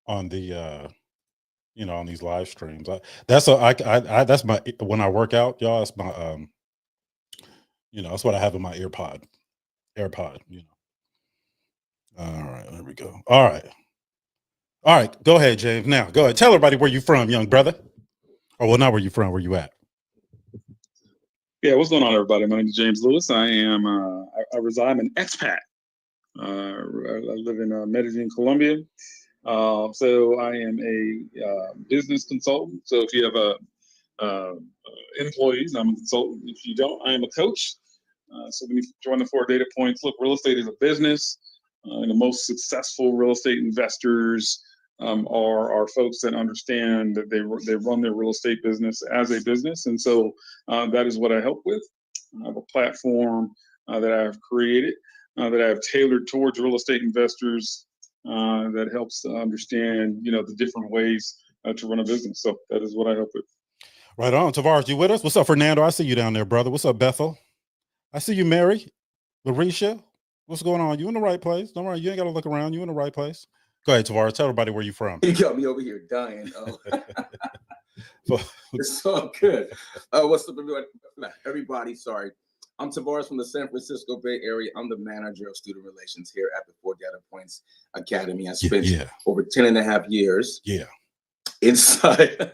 on the on these live streams. That's my when I work out, y'all. That's my that's what I have in my AirPod. All right, there we go. All right. Go ahead, James. Now, go ahead. Tell everybody where you from, young brother. Oh, well, not where you from. Where you at? Yeah, what's going on, everybody? My name is James Lewis. I am I reside. I'm an expat. I live in Medellin, Colombia. So I am a business consultant. So if you have employees, I'm a consultant. If you don't, I am a coach. So when you join the 4 data points, look, real estate is a business. And the most successful real estate investors are folks that understand that they run their real estate business as a business. And so that is what I help with. I have a platform that I've created that I've tailored towards real estate investors that helps to understand, the different ways to run a business. So that is what I help with. Right on. Tavares, you with us? What's up, Fernando? I see you down there, brother. What's up, Bethel? I see you, Mary. Larisha, what's going on? You in the right place. Don't worry. You ain't got to look around. You in the right place. Go ahead, Tavares. Tell everybody where you from. You got me over here dying. It's all good. What's up, everybody? Sorry. I'm Tavares from the San Francisco Bay Area. I'm the manager of student relations here at the 4 Data Points Academy. I spent over 10 and a half years inside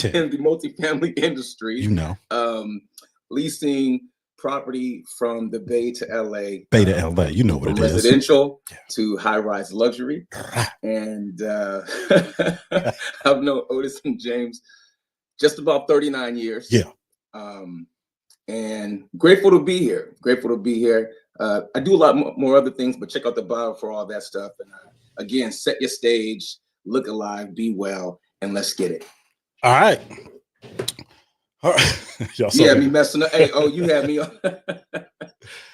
in the multifamily industry. Leasing property from the Bay to LA. Bay to LA, you know what it is. Residential to high-rise luxury. And I've known Otis and James just about 39 years. And grateful to be here. I do a lot more other things, but check out the bio for all that stuff. And again, set your stage, look alive, be well, and let's get it. All right. You had me messing up. Hey, you had me on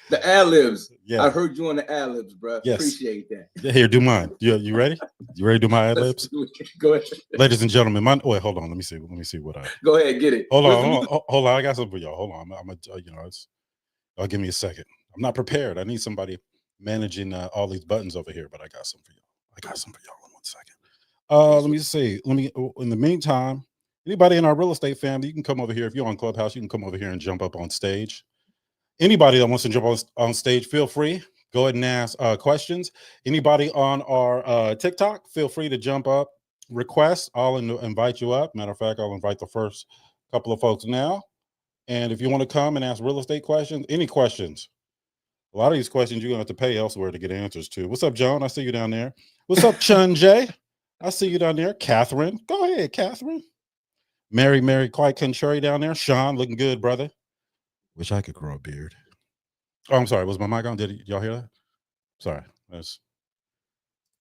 the ad-libs. I heard you on the ad-libs, bro. Appreciate that. Here, do mine. You ready? You ready to do my ad-libs? Go ahead. Ladies and gentlemen, wait, hold on. Let me see what I. Go ahead, get it. Hold on. I got something for y'all. Hold on. I'll give me a second. I'm not prepared. I need somebody managing all these buttons over here, but I got some for y'all. In 1 second. Let me see. In the meantime, anybody in our real estate family, you can come over here. If you're on Clubhouse, you can come over here and jump up on stage. Anybody that wants to jump on stage, feel free. Go ahead and ask questions. Anybody on our TikTok, feel free to jump up, request. I'll invite you up. Matter of fact, I'll invite the first couple of folks now. And if you want to come and ask real estate questions, any questions, a lot of these questions you're going to have to pay elsewhere to get answers to. What's up, Joan? I see you down there. What's up, Chun Jay? I see you down there. Catherine, go ahead, Catherine. Mary, quite contrary down there. Sean, looking good, brother. Wish I could grow a beard. Oh, I'm sorry. Was my mic on? Did y'all hear that? Sorry.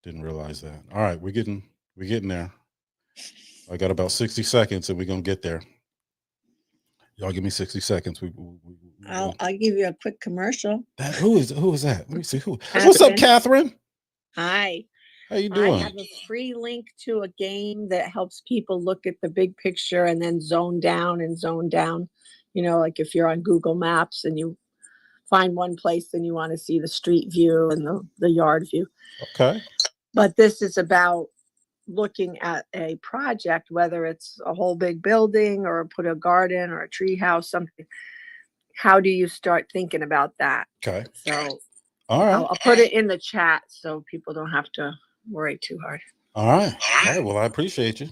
Didn't realize that. All right. We're getting there. I got about 60 seconds and we're going to get there. Y'all give me 60 seconds. I'll give you a quick commercial. Who is that? Let me see who. Catherine. What's up, Catherine? Hi. How you doing? I have a free link to a game that helps people look at the big picture and then zone down. Like if you're on Google Maps and you find one place and you want to see the street view and the yard view. Okay. But this is about looking at a project, whether it's a whole big building or put a garden or a tree house, something. How do you start thinking about that? Okay. So all right. I'll put it in the chat so people don't have to worry too hard. All right. Well, I appreciate you.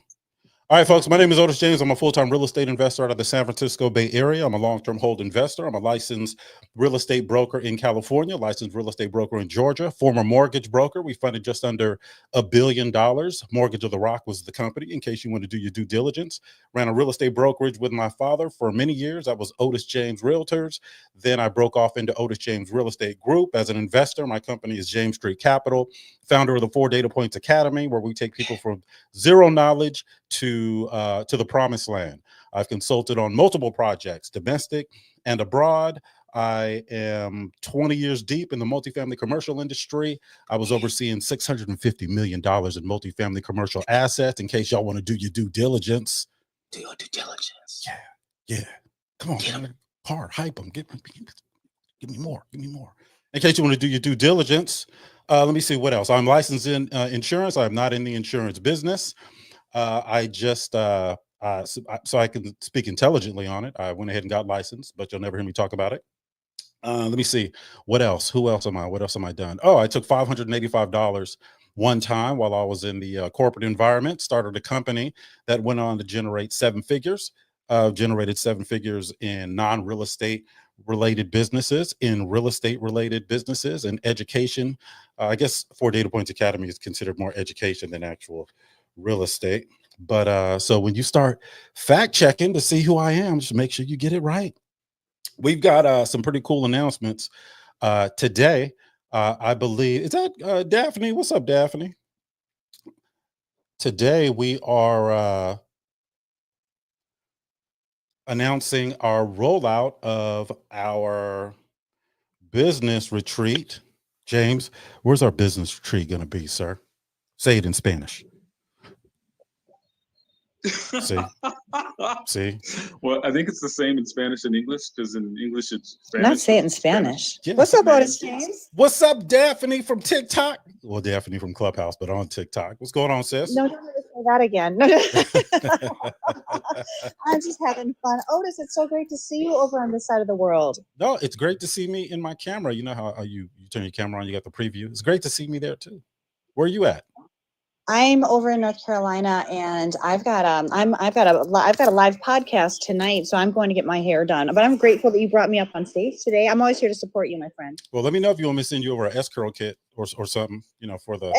All right, folks, my name is Otis James. I'm a full-time real estate investor out of the San Francisco Bay Area. I'm a long-term hold investor. I'm a licensed real estate broker in California, licensed real estate broker in Georgia, former mortgage broker. We funded just under $1 billion. Mortgage of the Rock was the company, in case you want to do your due diligence. Ran a real estate brokerage with my father for many years. I was Otis James Realtors. Then I broke off into Otis James Real Estate Group. As an investor, my company is James Street Capital, founder of the 4 Data Points Academy, where we take people from zero knowledge to the promised land. I've consulted on multiple projects, domestic and abroad. I am 20 years deep in the multifamily commercial industry. I was overseeing $650 million in multifamily commercial assets. In case y'all want to do your due diligence. Do your due diligence. Yeah. Come on, man. Hard, hype them. Give me more. In case you want to do your due diligence. Let me see what else. I'm licensed in insurance. I'm not in the insurance business. I just so I can speak intelligently on it. I went ahead and got licensed, but you'll never hear me talk about it. Let me see what else. Who else am I? What else am I done? Oh, I took $585 one time while I was in the corporate environment. Started a company that went on to generate seven figures. Generated seven figures in non-real estate related businesses, in real estate related businesses, and education. I guess 4 Data Points Academy is considered more education than actual real estate. But so when you start fact checking to see who I am, just make sure you get it right. We've got some pretty cool announcements today. I believe, is that Daphne? What's up, Daphne? Today we are announcing our rollout of our business retreat. James, where's our business retreat going to be, sir? Say it in Spanish. See? Well, I think it's the same in Spanish and English, because in English it's Spanish. Not say it in Spanish. Yes. What's up, Otis James? What's up, Daphne from TikTok? Well, Daphne from Clubhouse, but on TikTok. What's going on, sis? No, don't ever say that again. I'm just having fun. Otis, it's so great to see you over on this side of the world. No, it's great to see me in my camera. You know how you turn your camera on, you got the preview. It's great to see me there too. Where are you at? I'm over in North Carolina, and I've got a live podcast tonight, so I'm going to get my hair done. But I'm grateful that you brought me up on stage today. I'm always here to support you, my friend. Well, let me know if you want me to send you over a S-curl kit or something, you know, for the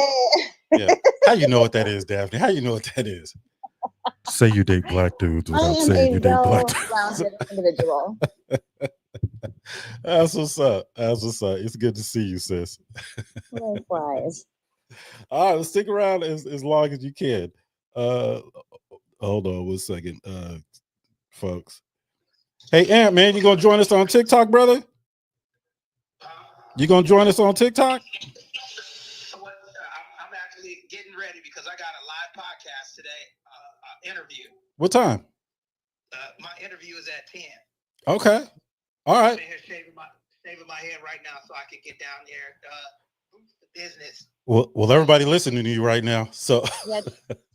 yeah. How you know what that is, Daphne? How you know what that is? Say you date black dudes without saying you date black dudes. Rounded individual. That's what's up. That's what's up. It's good to see you, sis. Likewise. All right, let's stick around as long as you can. Hold on 1 second, folks. Hey, Ant, man, you gonna join us on TikTok, brother? You gonna join us on TikTok? I'm actually getting ready because I got a live podcast today, interview. What time? My interview is at 10. Okay. All right. I'm in here shaving my head right now so I can get down there. Boost the business. Well, everybody listening to you right now. So Yeah,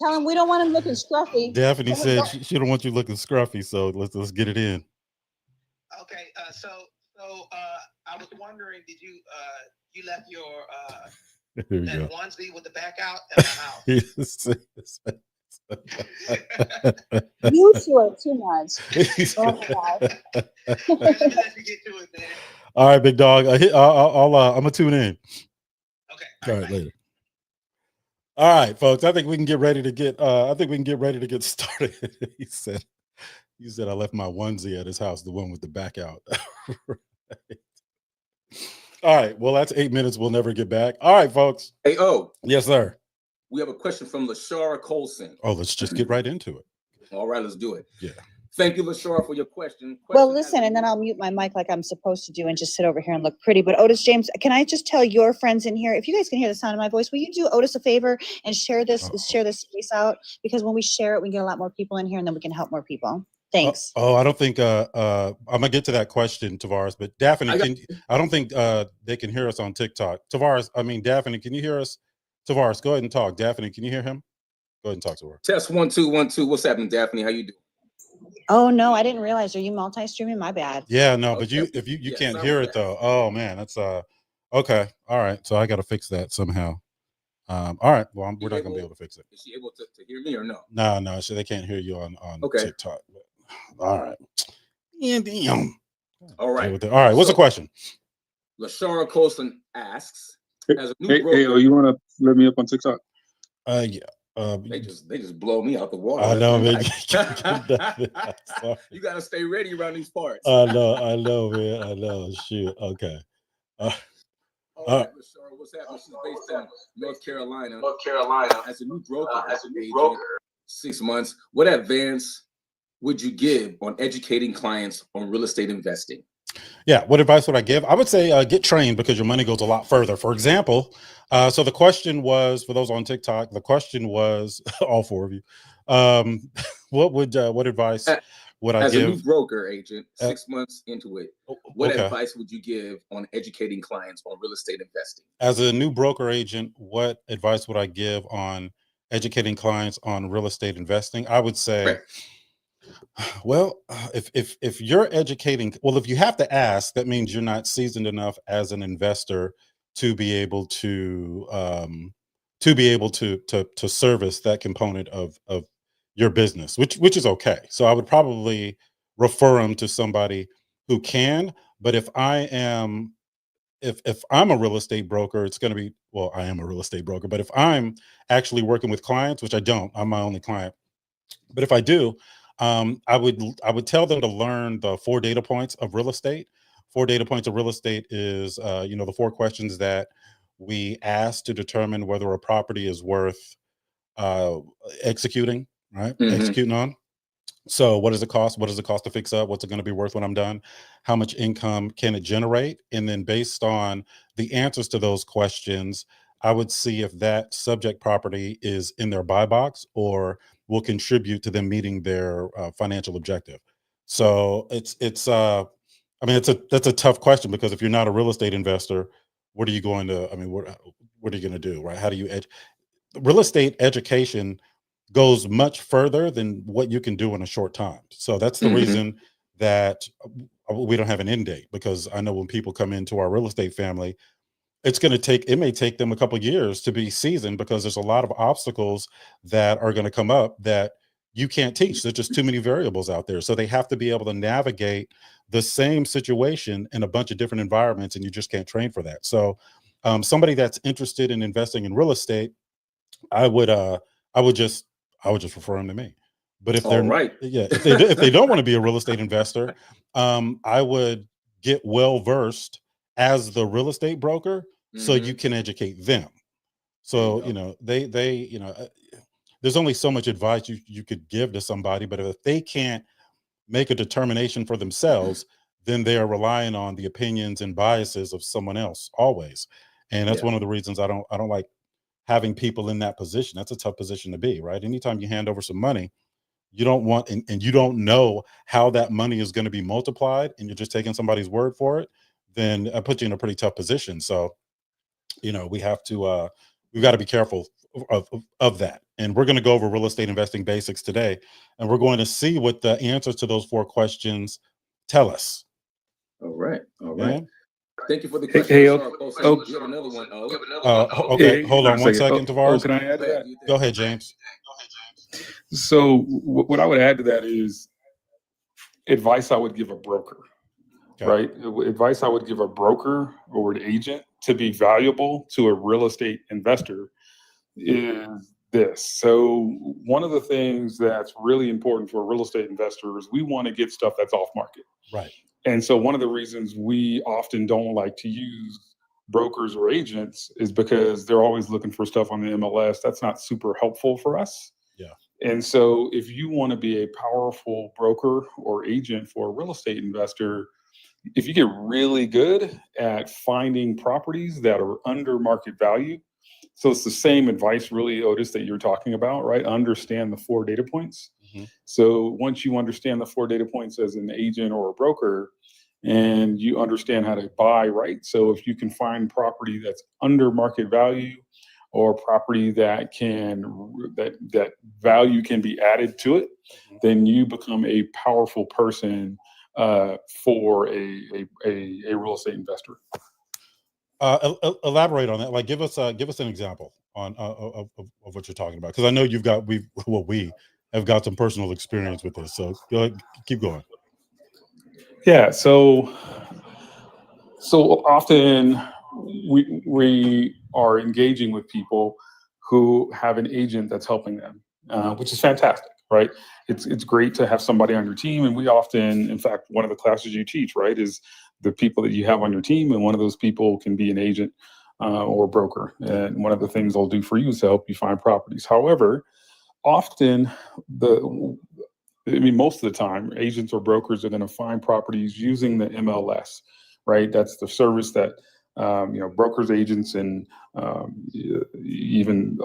tell him we don't want him looking scruffy. Daphne said she don't want you looking scruffy. So let's get it in. Okay. So I was wondering, did you left your Here we that go. onesie with the back out at my house? You two are too much. Oh my God. Let me let you get to it, man. All right, big dog. I'm gonna tune in. Okay. All right, later. All right, folks. I think we can get ready to get started. He said I left my onesie at his house, the one with the back out. Right. All right. Well, that's 8 minutes. We'll never get back. All right, folks. Hey, Yes, sir. we have a question from LaShara Colson. Oh, let's just get right into it. All right, let's do it. Yeah. Thank you, LaShara, for your question. Well, listen, and then I'll mute my mic like I'm supposed to do and just sit over here and look pretty. But Otis James, can I just tell your friends in here, if you guys can hear the sound of my voice, will you do Otis a favor and share this space out? Because when we share it, we get a lot more people in here, and then we can help more people. Thanks. I don't think I'm gonna get to that question, Tavares, but Daphne, I don't think they can hear us on TikTok. Daphne, can you hear us? Tavares, go ahead and talk. Daphne, can you hear him? Go ahead and talk to her. Test 1 2 1 2. What's happening, Daphne? How you doing? Oh no, I didn't realize. Are you multi-streaming? My bad. Yeah, no, but Okay. if you Yeah, can't hear it though. Oh man, that's okay. All right, so I got to fix that somehow. All right, well, we're not gonna be able to fix it. Is she able to hear me or no? No, so they can't hear you on Okay. TikTok. All right. All right. All right. What's the question? LaShara Colson asks, as a new Hey, broker, you want to let me up on TikTok? Yeah. they just blow me out the water. I know, man. You gotta stay ready around these parts. I know, man. I know. Shoot. Okay. All right, LaShara, what's happening? She's based in North Carolina. As a new broker, agent, 6 months. What advance would you give on educating clients on real estate investing? Yeah. What advice would I give? I would say get trained because your money goes a lot further. For example, so the question was, for those on TikTok, the question was all four of you. What advice would I As a new give? broker agent, 6 months into it, what Okay. advice would you give on educating clients on real estate investing? As a new broker agent, what advice would I give on educating clients on real estate investing? I would say, Right. well, if you're educating, well, if you have to ask, that means you're not seasoned enough as an investor to be able to service that component of your business, which is okay. So I would probably refer them to somebody who can. But if I'm a real estate broker, it's going to be, well, I am a real estate broker, but if I'm actually working with clients, which I don't, I'm my only client, but if I do, I would tell them to learn the 4 data points of real estate. 4 data points of real estate is the 4 questions that we ask to determine whether a property is worth uh, executing, right? Mm-hmm. Executing on. So what does it cost? What does it cost to fix up? What's it going to be worth when I'm done? How much income can it generate? And then based on the answers to those questions, I would see if that subject property is in their buy box or will contribute to them meeting their financial objective. So I mean, that's a tough question, because if you're not a real estate investor, what are you going to? I mean, what are you going to do, right? How do you real estate education goes much further than what you can do in a short time. So that's the Mm-hmm. reason that we don't have an end date, because I know when people come into our real estate family, it may take them a couple of years to be seasoned, because there's a lot of obstacles that are going to come up that you can't teach. There's just too many variables out there. So they have to be able to navigate the same situation in a bunch of different environments, and you just can't train for that. So somebody that's interested in investing in real estate, I would uh I would just refer them to me. But if All they're right. yeah, if they don't want to be a real estate investor, I would get well versed as the real estate broker, so Mm-hmm. you can educate them. There you So go. there's only so much advice you could give to somebody, but if they can't make a determination for themselves, then they are relying on the opinions and biases of someone else always. And that's Yeah. one of the reasons I don't like having people in that position. That's a tough position to be, right? Anytime you hand over some money, you don't want, and you don't know how that money is going to be multiplied, and you're just taking somebody's word for it, then it puts you in a pretty tough position. So, we've got to be careful of that. And we're going to go over real estate investing basics today, and we're going to see what the answers to those 4 questions tell us. All right. All right. Yeah. Thank you for the Hey, question. hey, We have another one. Okay. Hey, Hold on one second, Tavares. can I add to that? Go ahead, James. So what I would add to that is advice I would give a broker, Okay. right? Advice I would give a broker or an agent to be valuable to a real estate investor is this. So one of the things that's really important for a real estate investor is we want to get stuff that's off market. Right. And so one of the reasons we often don't like to use brokers or agents is because they're always looking for stuff on the MLS. That's not super helpful for us. Yeah. And so if you want to be a powerful broker or agent for a real estate investor, if you get really good at finding properties that are under market value, so it's the same advice really, Otis, that you're talking about, right? Understand the 4 data points. Mm-hmm. So once you understand the 4 data points as an agent or a broker, and you understand how to buy, right? So if you can find property that's under market value, or property that that value can be added to it, then you become a powerful person for a real estate investor. Elaborate on that. Like, give us an example on of what you're talking about, because I know we have got some personal experience with this. So go ahead, keep going. Yeah. So often we are engaging with people who have an agent that's helping them, which is fantastic, right? It's great to have somebody on your team, and we often, in fact, one of the classes you teach, right, is the people that you have on your team, and one of those people can be an agent or a broker, and one of the things they'll do for you is to help you find properties. However, often most of the time, agents or brokers are going to find properties using the MLS, right? That's the service that brokers, agents, and even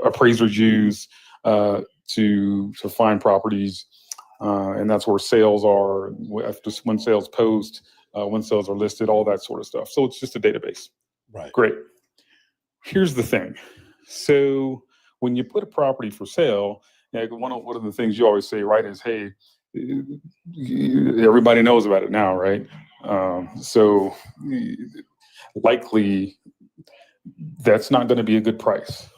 appraisers use to find properties And that's where sales are, just when sales post, when sales are listed, all that sort of stuff. So it's just a database. Right. Great. Here's the thing. So when you put a property for sale, one of the things you always say, right, is, hey, everybody knows about it now, right? So likely that's not going to be a good price.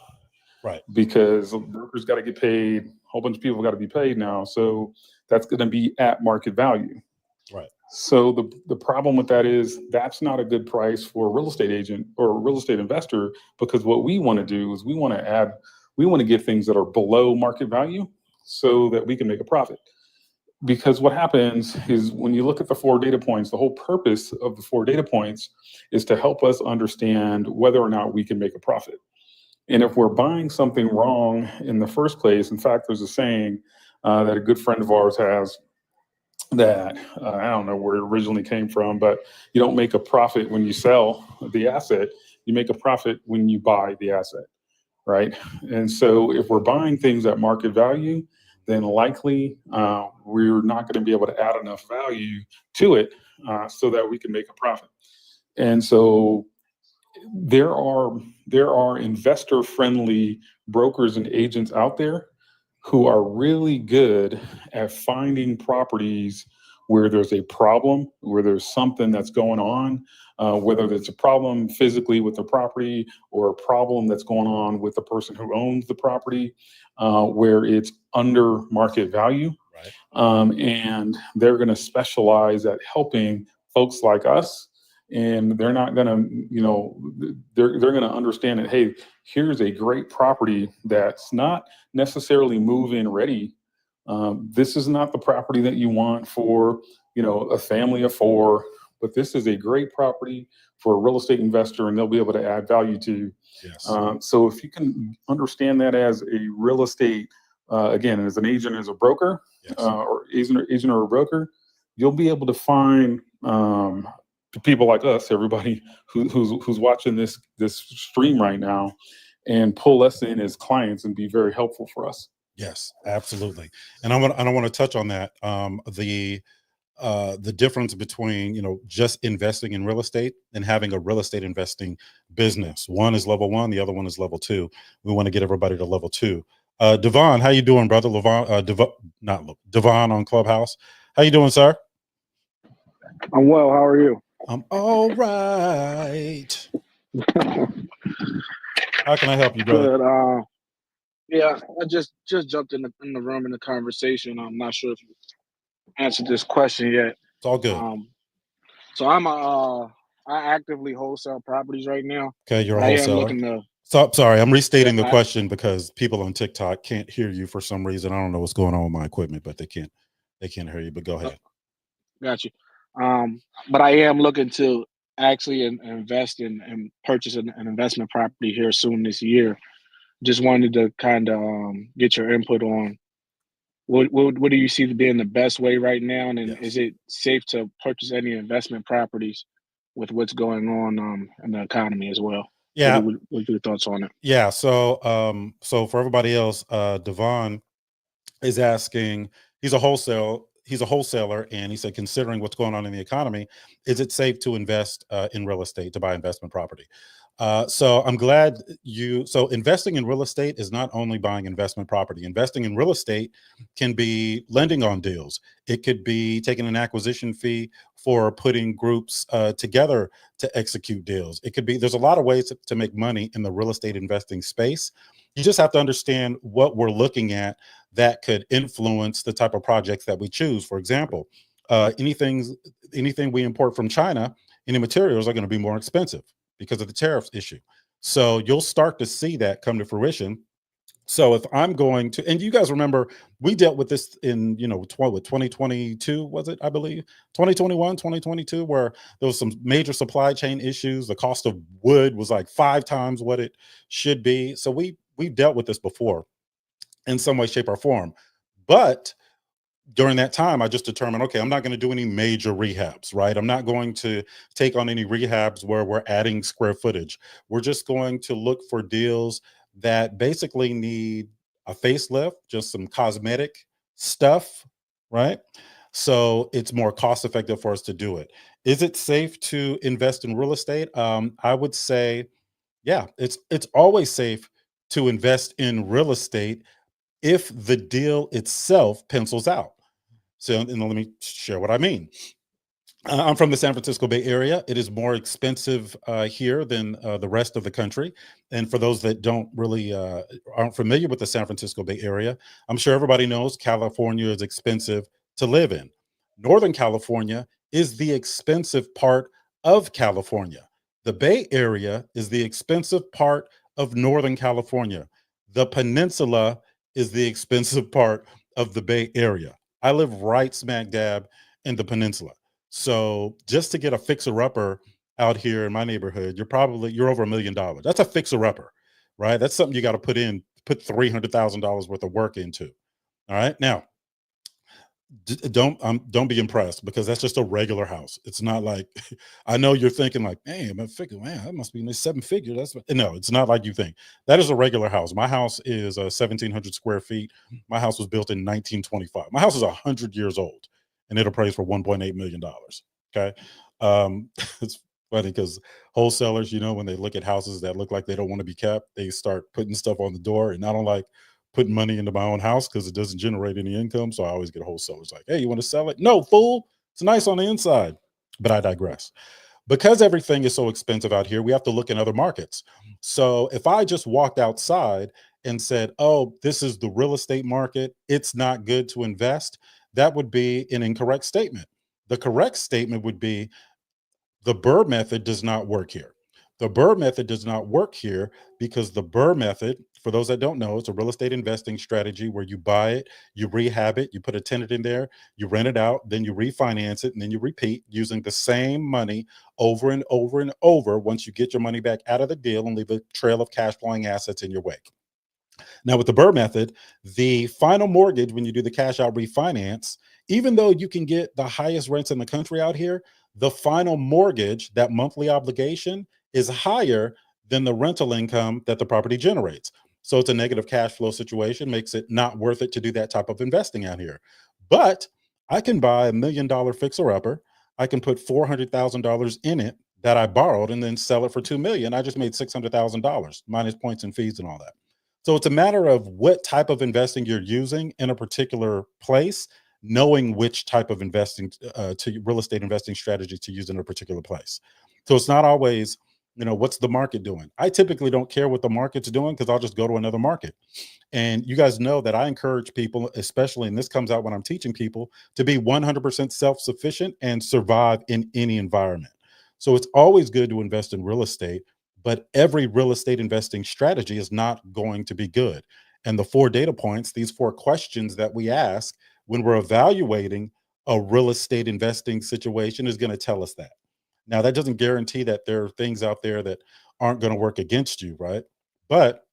Right. Because brokers got to get paid, a whole bunch of people got to be paid now. So that's going to be at market value. Right. So the problem with that is that's not a good price for a real estate agent or a real estate investor, because what we want to do is we want to get things that are below market value so that we can make a profit. Because what happens is when you look at the 4 data points, the whole purpose of the 4 data points is to help us understand whether or not we can make a profit. And if we're buying something wrong in the first place, in fact, there's a saying that a good friend of ours has that I don't know where it originally came from, but you don't make a profit when you sell the asset, you make a profit when you buy the asset, right? And so if we're buying things at market value, then likely we're not going to be able to add enough value to it so that we can make a profit. And so there are investor-friendly brokers and agents out there who are really good at finding properties where there's a problem, where there's something that's going on, whether there's a problem physically with the property or a problem that's going on with the person who owns the property, where it's under market value. Right. And they're going to specialize at helping folks like us. And they're not going to, they're going to understand that, hey, here's a great property that's not necessarily move-in ready. This is not the property that you want for, a family of 4, but this is a great property for a real estate investor, and they'll be able to add value to. Yes. So if you can understand that as a real estate, again, as an agent, as a broker, Yes. or agent or a broker, you'll be able to find people like us, everybody who's watching this stream right now, and pull us in as clients and be very helpful for us. Yes, absolutely. And I want to touch on that. The difference between, just investing in real estate and having a real estate investing business. One is level 1, the other one is level 2. We want to get everybody to level 2. Devon, how you doing, brother? Devon on Clubhouse. How you doing, sir? I'm well. How are you? I'm all right. How can I help you, brother? Good. Yeah, I just jumped in the room in the conversation. I'm not sure if you answered this question yet. It's all good. So I actively wholesale properties right now. Okay, you're a I am wholesaler. looking to. So sorry, I'm restating the question because people on TikTok can't hear you for some reason. I don't know what's going on with my equipment, but they can't hear you. But go ahead. Got you. But I am looking to actually invest in and purchase an investment property here soon this year. Just wanted to kind of get your input on what do you see being the best way right now, and Yes. is it safe to purchase any investment properties with what's going on in the economy as well? Yeah. What are your thoughts on it? Yeah. So for everybody else, Devon is asking. He's a wholesaler, and he said, considering what's going on in the economy, is it safe to invest in real estate, to buy investment property? So I'm glad so investing in real estate is not only buying investment property. Investing in real estate can be lending on deals. It could be taking an acquisition fee for putting groups together to execute deals. It could be, there's a lot of ways to make money in the real estate investing space. You just have to understand what we're looking at that could influence the type of projects that we choose. For example, anything we import from China, any materials are going to be more expensive because of the tariffs issue. So you'll start to see that come to fruition. So if I'm going to, and you guys remember, we dealt with this in, 2022, was it, I believe, 2021, 2022, where there was some major supply chain issues. The cost of wood was like 5 times what it should be. So we've dealt with this before in some way, shape, or form. But during that time, I just determined, okay, I'm not going to do any major rehabs, right? I'm not going to take on any rehabs where we're adding square footage. We're just going to look for deals that basically need a facelift, just some cosmetic stuff, right? So it's more cost effective for us to do it. Is it safe to invest in real estate? I would say, yeah, it's always safe to invest in real estate if the deal itself pencils out. So, and let me share what I mean. I'm from the San Francisco Bay Area. It is more expensive here than the rest of the country. And for those that don't really aren't familiar with the San Francisco Bay Area, I'm sure everybody knows California is expensive to live in. Northern California is the expensive part of California. The Bay Area is the expensive part of Northern California. The peninsula is the expensive part of the Bay Area. I live right smack dab in the peninsula. So just to get a fixer upper out here in my neighborhood, you're over $1 million. That's a fixer upper, right? That's something you got to put $300,000 worth of work into. All right. Now, don't be impressed, because that's just a regular house. It's not like I know you're thinking like, man, that must be in this 7-figure. No, it's not like you think. That is a regular house. My house is 1,700 square feet. My house was built in 1925. My house is 100 years old, and it appraised for $1.8 million. Okay. It's funny because wholesalers, when they look at houses that look like they don't want to be kept, they start putting stuff on the door, and I don't like putting money into my own house because it doesn't generate any income. So I always get wholesalers like, hey, you want to sell it? No, fool. It's nice on the inside. But I digress. Because everything is so expensive out here, we have to look in other markets. So if I just walked outside and said, oh, this is the real estate market, it's not good to invest, that would be an incorrect statement. The correct statement would be, the Burr method does not work here. The Burr method does not work here because the Burr method, for those that don't know, it's a real estate investing strategy where you buy it, you rehab it, you put a tenant in there, you rent it out, then you refinance it, and then you repeat using the same money over and over and over once you get your money back out of the deal and leave a trail of cash flowing assets in your wake. Now, with the Burr method, the final mortgage, when you do the cash out refinance, even though you can get the highest rents in the country out here, the final mortgage, that monthly obligation, is higher than the rental income that the property generates. So it's a negative cash flow situation, makes it not worth it to do that type of investing out here. But I can buy $1 million fixer upper. I can put $400,000 in it that I borrowed and then sell it for $2 million. I just made $600,000 minus points and fees and all that. So it's a matter of what type of investing you're using in a particular place, knowing which type of investing to real estate investing strategy to use in a particular place. So it's not always, what's the market doing? I typically don't care what the market's doing because I'll just go to another market. And you guys know that I encourage people, especially, and this comes out when I'm teaching people, to be 100% self-sufficient and survive in any environment. So it's always good to invest in real estate, but every real estate investing strategy is not going to be good. And the 4 data points, these 4 questions that we ask when we're evaluating a real estate investing situation, is going to tell us that. Now, that doesn't guarantee that there are things out there that aren't going to work against you, right? But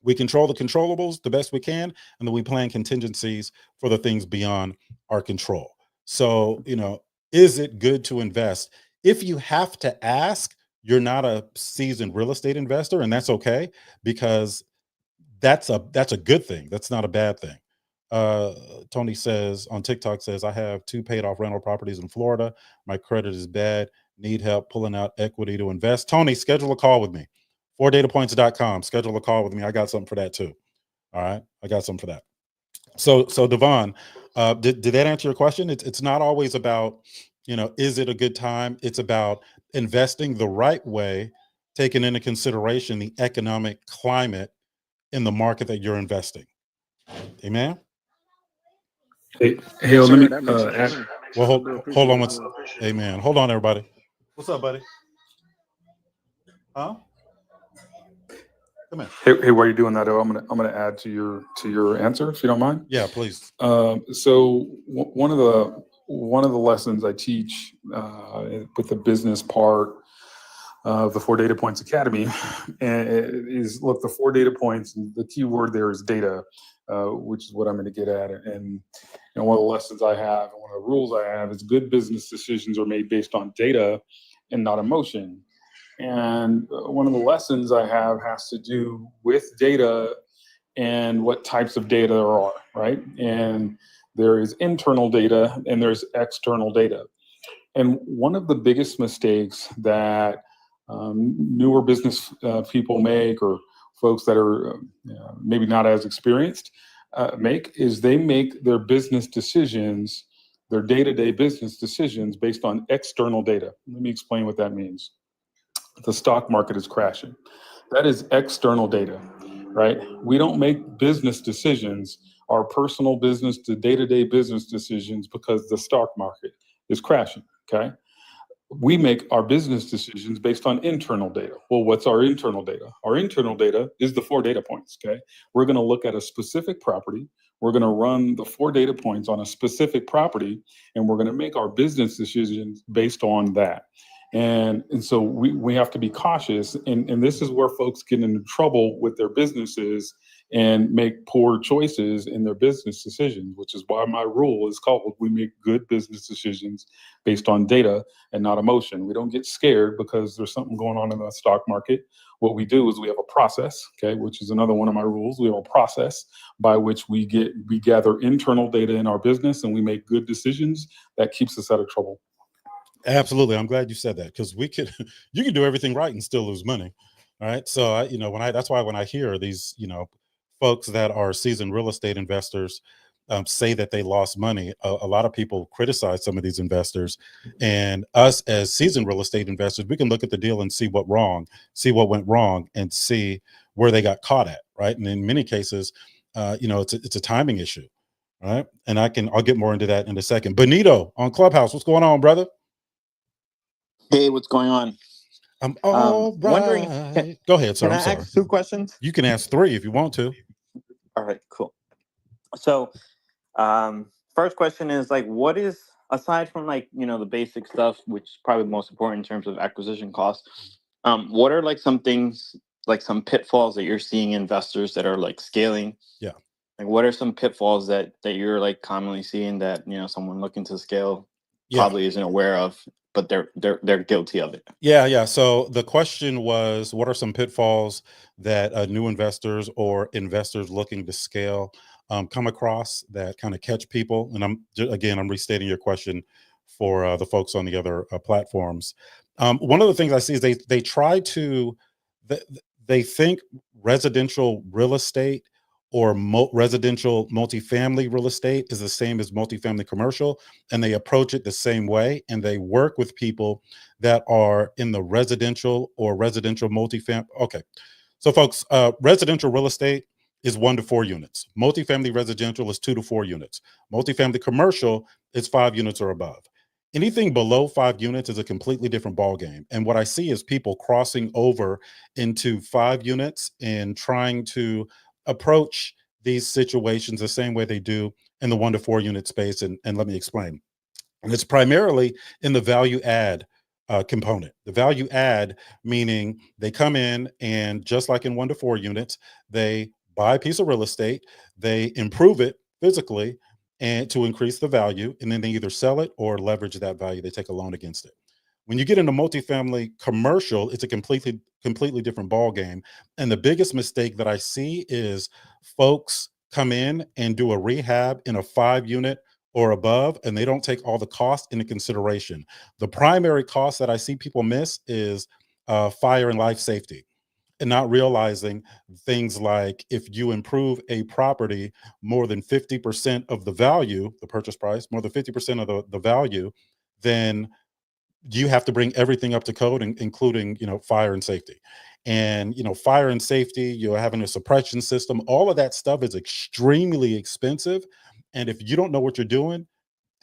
we control the controllables the best we can, and then we plan contingencies for the things beyond our control. So, is it good to invest? If you have to ask, you're not a seasoned real estate investor, and that's okay, because that's a good thing. That's not a bad thing. Tony says on TikTok, says, I have 2 paid off rental properties in Florida. My credit is bad. Need help pulling out equity to invest. Tony, schedule a call with me. 4datapoints.com. Schedule a call with me. I got something for that too. All right. I got something for that. So Devon, did that answer your question? It's not always about, is it a good time? It's about investing the right way, taking into consideration the economic climate in the market that you're investing. Amen. Hey, Yes, let sir. me That makes sense. add. Well, I do hold on. appreciate it. Amen. Hold on, everybody. What's up, buddy? Huh? Come in. Hey, while you're doing that, I'm gonna add to your answer, if you don't mind. Yeah, please. So one of the lessons I teach with the business part of the 4 Data Points Academy is, look, the 4 data points. The key word there is data, which is what I'm going to get at. And one of the lessons I have, and one of the rules I have, is good business decisions are made based on data and not emotion. And one of the lessons I have has to do with data and what types of data there are, right? And there is internal data, and there's external data. And one of the biggest mistakes that newer business people make, or folks that are maybe not as experienced make, is they make their business decisions, their day-to-day business decisions, based on external data. Let me explain what that means. The stock market is crashing. That is external data, right? We don't make business decisions, our personal business to day-to-day business decisions, because the stock market is crashing, okay? We make our business decisions based on internal data. Well, what's our internal data? Our internal data is the 4 data points, okay? We're gonna look at a specific property, we're gonna run the 4 data points on a specific property, and we're gonna make our business decisions based on that. And so we have to be cautious, and this is where folks get into trouble with their businesses and make poor choices in their business decisions, which is why my rule is called, we make good business decisions based on data and not emotion. We don't get scared because there's something going on in the stock market. What we do is we have a process, okay, which is another one of my rules. We have a process by which we gather internal data in our business, and we make good decisions that keeps us out of trouble. Absolutely. I'm glad you said that, because you can do everything right and still lose money. All right. So that's why when I hear these, folks that are seasoned real estate investors say that they lost money, a lot of people criticize some of these investors, and us as seasoned real estate investors, we can look at the deal and see what went wrong, and see where they got caught at. Right. And in many cases, it's a timing issue. Right. And I'll get more into that in a second. Benito on Clubhouse. What's going on, brother? Hey, what's going on? I'm all wondering, right. Go ahead, sir. Can I'm I sorry. ask 2 questions? You can ask 3 if you want to. All right, cool. So, first question is, like, what is, aside from, like, the basic stuff, which is probably the most important in terms of acquisition costs, what are, like, some things, like some pitfalls that you're seeing investors that are, like, scaling? Yeah. Like, what are some pitfalls that you're, like, commonly seeing that, someone looking to scale probably isn't aware of, but they're guilty of it? Yeah. So the question was, what are some pitfalls that new investors or investors looking to scale come across that kind of catch people? And I'm restating your question for the folks on the other platforms. One of the things I see is they try to they think residential real estate or residential multifamily real estate is the same as multifamily commercial, and they approach it the same way, and they work with people that are in the residential or residential multifamily. Okay, so folks, residential real estate is 1 to 4 units. Multifamily residential is 2 to 4 units. Multifamily commercial is 5 units or above. Anything below 5 units is a completely different ballgame. And what I see is people crossing over into 5 units and trying to approach these situations the same way they do in the 1 to 4 unit space. And let me explain. And it's primarily in the value add component. The value add, meaning they come in and, just like in 1 to 4 units, they buy a piece of real estate, they improve it physically and to increase the value, and then they either sell it or leverage that value. They take a loan against it. When you get into multifamily commercial, it's a completely different ball game. And the biggest mistake that I see is folks come in and do a rehab in a 5 unit or above, and they don't take all the costs into consideration. The primary cost that I see people miss is fire and life safety, and not realizing things like, if you improve a property more than 50% of the value, the purchase price, more than 50% of the value, then you have to bring everything up to code, including, fire and safety. And, fire and safety, you're having a suppression system, all of that stuff is extremely expensive. And if you don't know what you're doing,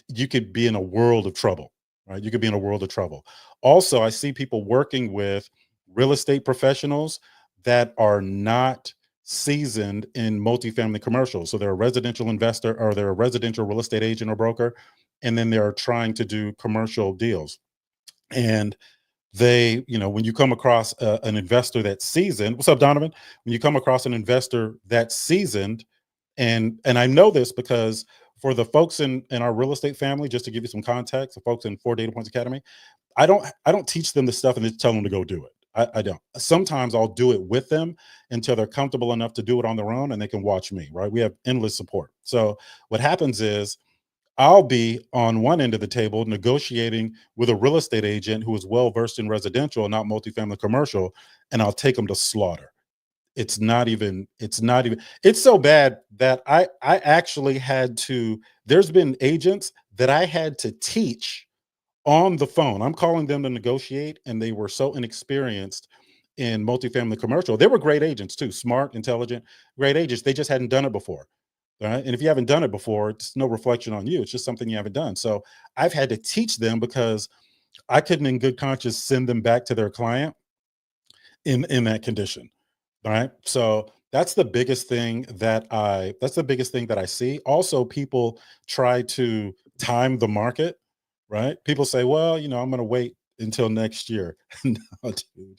you could be in a world of trouble, right? You could be in a world of trouble. Also, I see people working with real estate professionals that are not seasoned in multifamily commercial. So they're a residential investor, or they're a residential real estate agent or broker, and then they're trying to do commercial deals. And they, when you come across an investor that's seasoned, what's up, Donovan? When you come across an investor that's seasoned, and I know this because for the folks in our real estate family, just to give you some context, the folks in 4 Data Points Academy, I don't teach them the stuff and just tell them to go do it. I don't. Sometimes I'll do it with them until they're comfortable enough to do it on their own and they can watch me, right? We have endless support. So what happens is I'll be on one end of the table negotiating with a real estate agent who is well versed in residential, not multifamily commercial, and I'll take them to slaughter. It's so bad that I actually had to, there's been agents that I had to teach on the phone. I'm calling them to negotiate, and they were so inexperienced in multifamily commercial. They were great agents too, smart, intelligent, great agents. They just hadn't done it before. Right. And if you haven't done it before, it's no reflection on you. It's just something you haven't done. So I've had to teach them because I couldn't in good conscience send them back to their client in that condition. All right. So that's the biggest thing that I see. Also, people try to time the market, right? People say, well, I'm going to wait until next year. No, dude.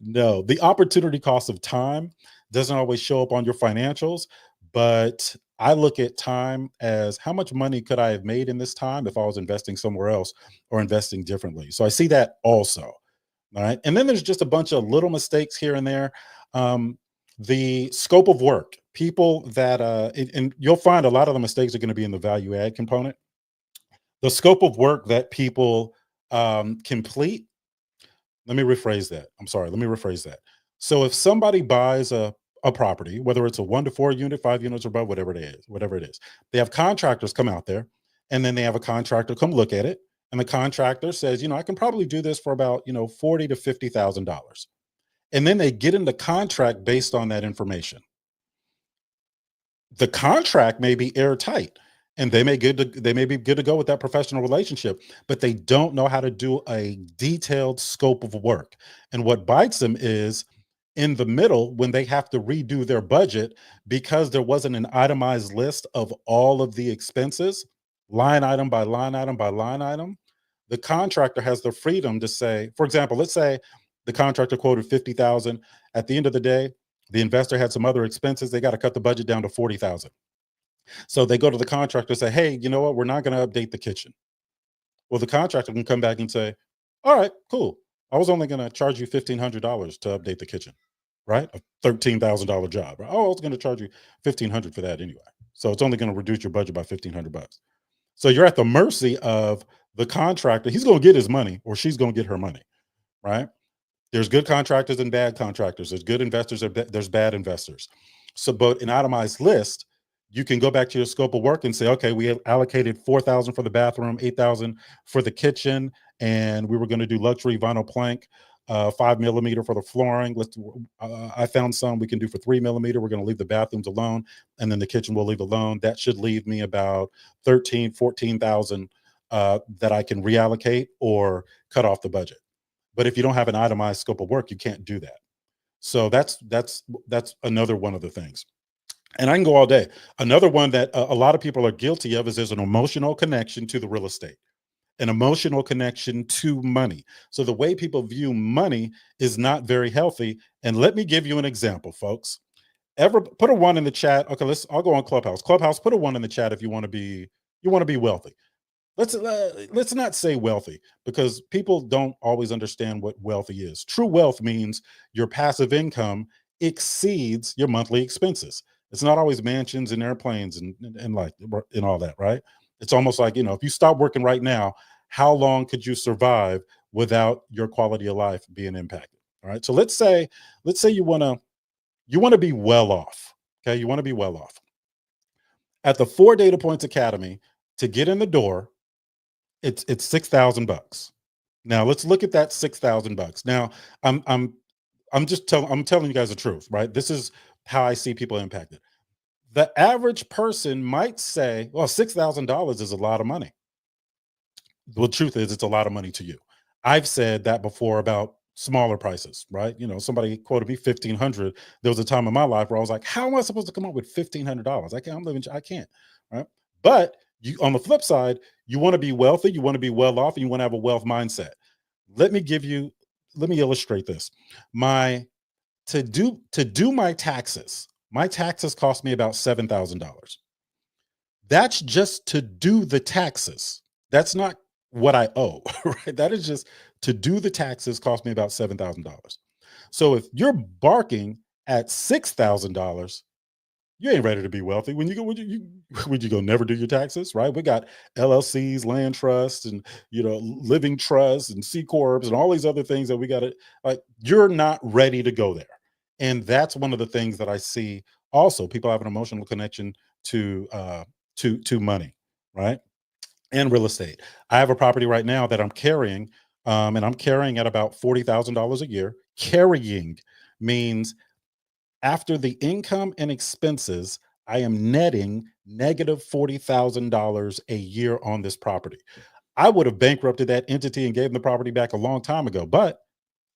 No, the opportunity cost of time doesn't always show up on your financials, but I look at time as how much money could I have made in this time if I was investing somewhere else or investing differently. So I see that also. All right. And then there's just a bunch of little mistakes here and there. The scope of work, people that, and you'll find a lot of the mistakes are going to be in the value add component. The scope of work that people complete. Let me rephrase that. I'm sorry. Let me rephrase that. So if somebody buys a property, whether it's a 1 to 4 unit, 5 units or above, whatever it is, they have contractors come out there, and then they have a contractor come look at it. And the contractor says, I can probably do this for about, $40,000 to $50,000. And then they get in the contract based on that information. The contract may be airtight, and they may be good to go with that professional relationship, but they don't know how to do a detailed scope of work. And what bites them is in the middle when they have to redo their budget because there wasn't an itemized list of all of the expenses, line item by line item by line item. The contractor has the freedom to say, for example, let's say the contractor quoted 50,000. At the end of the day, the investor had some other expenses. They got to cut the budget down to 40,000. So they go to the contractor and say, hey, you know what? We're not going to update the kitchen. Well, the contractor can come back and say, all right, cool. I was only going to charge you $1,500 to update the kitchen, right? A $13,000 job. Right? Oh, I was going to charge you $1,500 for that anyway. So it's only going to reduce your budget by $1,500. So you're at the mercy of the contractor. He's going to get his money, or she's going to get her money, right? There's good contractors and bad contractors. There's good investors, there's bad investors. So, but an itemized list, you can go back to your scope of work and say, okay, we have allocated 4,000 for the bathroom, 8,000 for the kitchen, and we were going to do luxury vinyl plank, 5 millimeter for the flooring. I found some we can do for 3 millimeter. We're going to leave the bathrooms alone, and then the kitchen we'll leave alone. That should leave me about 14,000 that I can reallocate or cut off the budget. But if you don't have an itemized scope of work, you can't do that. So that's another one of the things. And I can go all day. Another one that a lot of people are guilty of is there's an emotional connection to the real estate, an emotional connection to money. So the way people view money is not very healthy. And let me give you an example, folks. Ever put a 1 in the chat? Okay, I'll go on Clubhouse. Clubhouse, put a 1 in the chat if you want to be wealthy. Let's not say wealthy, because people don't always understand what wealthy is. True wealth means your passive income exceeds your monthly expenses. It's not always mansions and airplanes and all that, right? It's almost like, if you stop working right now, how long could you survive without your quality of life being impacted? All right. So let's say you want to be well off. Okay. You want to be well off. At the 4 Data Points Academy, to get in the door, it's $6,000. Now let's look at that $6,000. Now I'm telling you guys the truth, right? This is how I see people impacted. The average person might say, well, $6,000 is a lot of money. The truth is, it's a lot of money to you. I've said that before about smaller prices, right? Somebody quoted me $1,500. There was a time in my life where I was like, how am I supposed to come up with $1,500? I can't, right? But on the flip side, you want to be wealthy, you want to be well off, and you want to have a wealth mindset. Let me illustrate this. To do my taxes cost me about $7,000. That's just to do the taxes. That's not what I owe, right? That is just to do the taxes cost me about $7,000. So if you're barking at $6,000, you ain't ready to be wealthy. When you go, would you go never do your taxes, right? We got LLCs, land trusts, and living trusts and C corps and all these other things that we got to like. You're not ready to go there, and that's one of the things that I see. Also, people have an emotional connection to money, right? And real estate. I have a property right now that I'm carrying, and I'm carrying at about $40,000 a year. Carrying means after the income and expenses, I am netting negative $40,000 a year on this property. I would have bankrupted that entity and gave them the property back a long time ago, but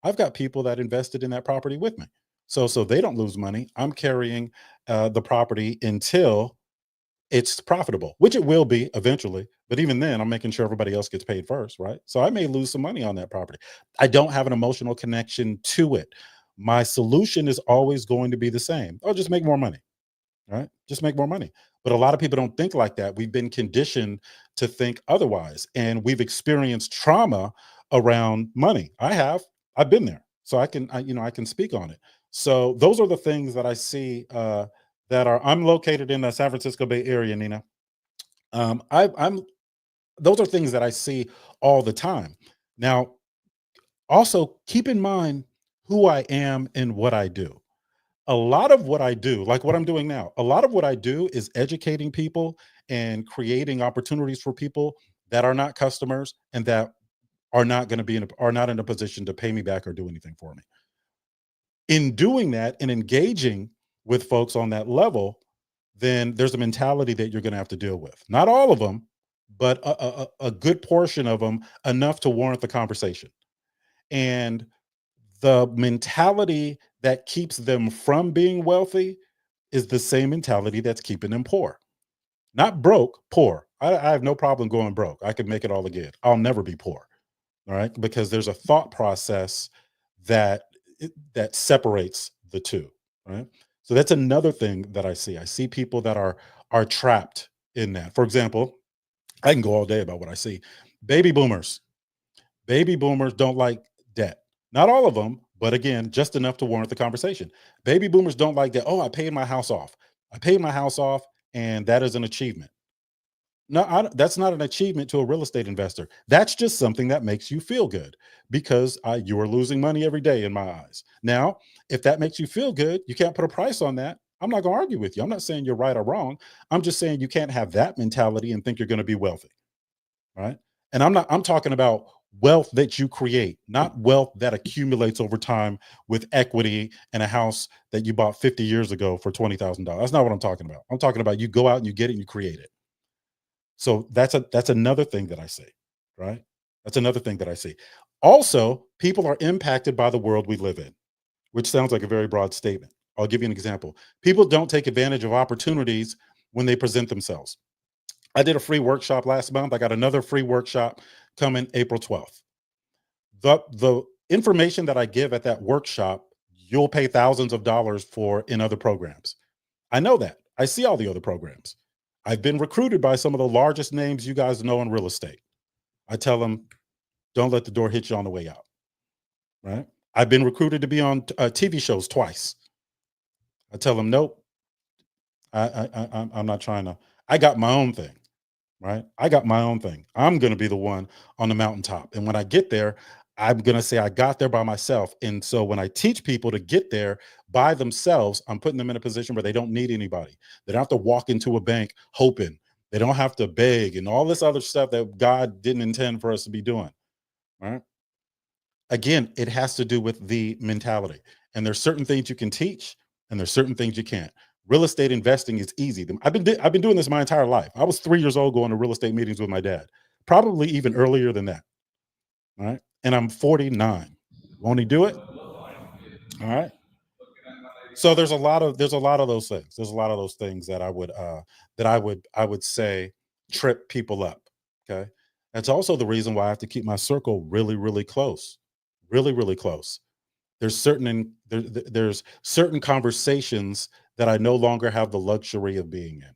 I've got people that invested in that property with me. So they don't lose money. I'm carrying the property until it's profitable, which it will be eventually. But even then, I'm making sure everybody else gets paid first, right? So I may lose some money on that property. I don't have an emotional connection to it. My solution is always going to be the same. Oh, just make more money, right? Just make more money. But a lot of people don't think like that. We've been conditioned to think otherwise, and we've experienced trauma around money. I've been there. So I can speak on it. So those are the things that I see I'm located in the San Francisco Bay Area, Nina. I'm those are things that I see all the time. Now, also keep in mind who I am and what I do. A lot of what I do, like what I'm doing now, a lot of what I do is educating people and creating opportunities for people that are not customers and that are not going to be are not in a position to pay me back or do anything for me. In doing that and engaging with folks on that level, then there's a mentality that you're going to have to deal with. Not all of them, but a good portion of them, enough to warrant the conversation. And the mentality that keeps them from being wealthy is the same mentality that's keeping them poor. Not broke, poor. I have no problem going broke. I can make it all again. I'll never be poor. All right. Because there's a thought process that that separates the two. Right. So that's another thing that I see. I see people that are trapped in that. For example, I can go all day about what I see. Baby boomers. Baby boomers don't like debt. Not all of them, but again, just enough to warrant the conversation. Baby boomers don't like that. Oh, I paid my house off. I paid my house off, and that is an achievement. No, that's not an achievement to a real estate investor. That's just something that makes you feel good because you are losing money every day in my eyes. Now, if that makes you feel good, you can't put a price on that. I'm not going to argue with you. I'm not saying you're right or wrong. I'm just saying you can't have that mentality and think you're going to be wealthy. Right. And I'm talking about wealth that you create, not wealth that accumulates over time with equity and a house that you bought 50 years ago for $20,000. That's not what I'm talking about. I'm talking about you go out and you get it and you create it. So that's another thing that I see, right? That's another thing that I see. Also, people are impacted by the world we live in, which sounds like a very broad statement. I'll give you an example. People don't take advantage of opportunities when they present themselves. I did a free workshop last month. I got another free workshop coming April 12th. The information that I give at that workshop, you'll pay thousands of dollars for in other programs. I know that. I see all the other programs. I've been recruited by some of the largest names you guys know in real estate. I tell them, don't let the door hit you on the way out. Right? I've been recruited to be on TV shows twice. I tell them, nope. I'm not trying to. I got my own thing. Right? I got my own thing. I'm going to be the one on the mountaintop. And when I get there, I'm going to say I got there by myself. And so when I teach people to get there by themselves, I'm putting them in a position where they don't need anybody. They don't have to walk into a bank hoping. They don't have to beg and all this other stuff that God didn't intend for us to be doing. Right? Again, it has to do with the mentality. And there's certain things you can teach and there's certain things you can't. Real estate investing is easy. I've been doing this my entire life. I was 3 years old going to real estate meetings with my dad, probably even earlier than that. All right. And I'm 49. Won't he do it? All right. So there's a lot of those things. There's a lot of those things that I would say trip people up. Okay. That's also the reason why I have to keep my circle really, really close. Really, really close. There's certain conversations that I no longer have the luxury of being in.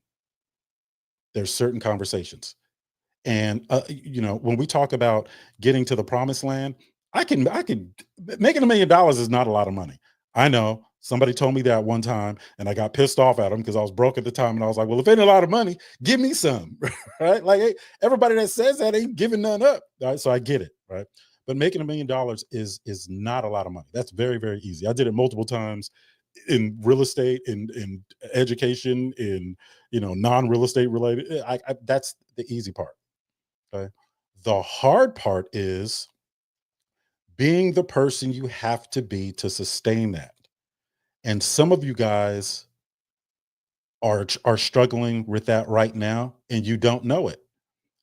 There's certain conversations. And when we talk about getting to the promised land, I can making $1 million is not a lot of money. I know somebody told me that one time and I got pissed off at them because I was broke at the time. And I was like, well, if it ain't a lot of money, give me some, right? Like, hey, everybody that says that ain't giving none up. Right? So I get it, right? But making $1 million is not a lot of money. That's very, very easy. I did it multiple times in real estate, in education, in, non-real estate related. That's the easy part. Okay. The hard part is being the person you have to be to sustain that. And some of you guys are struggling with that right now and you don't know it.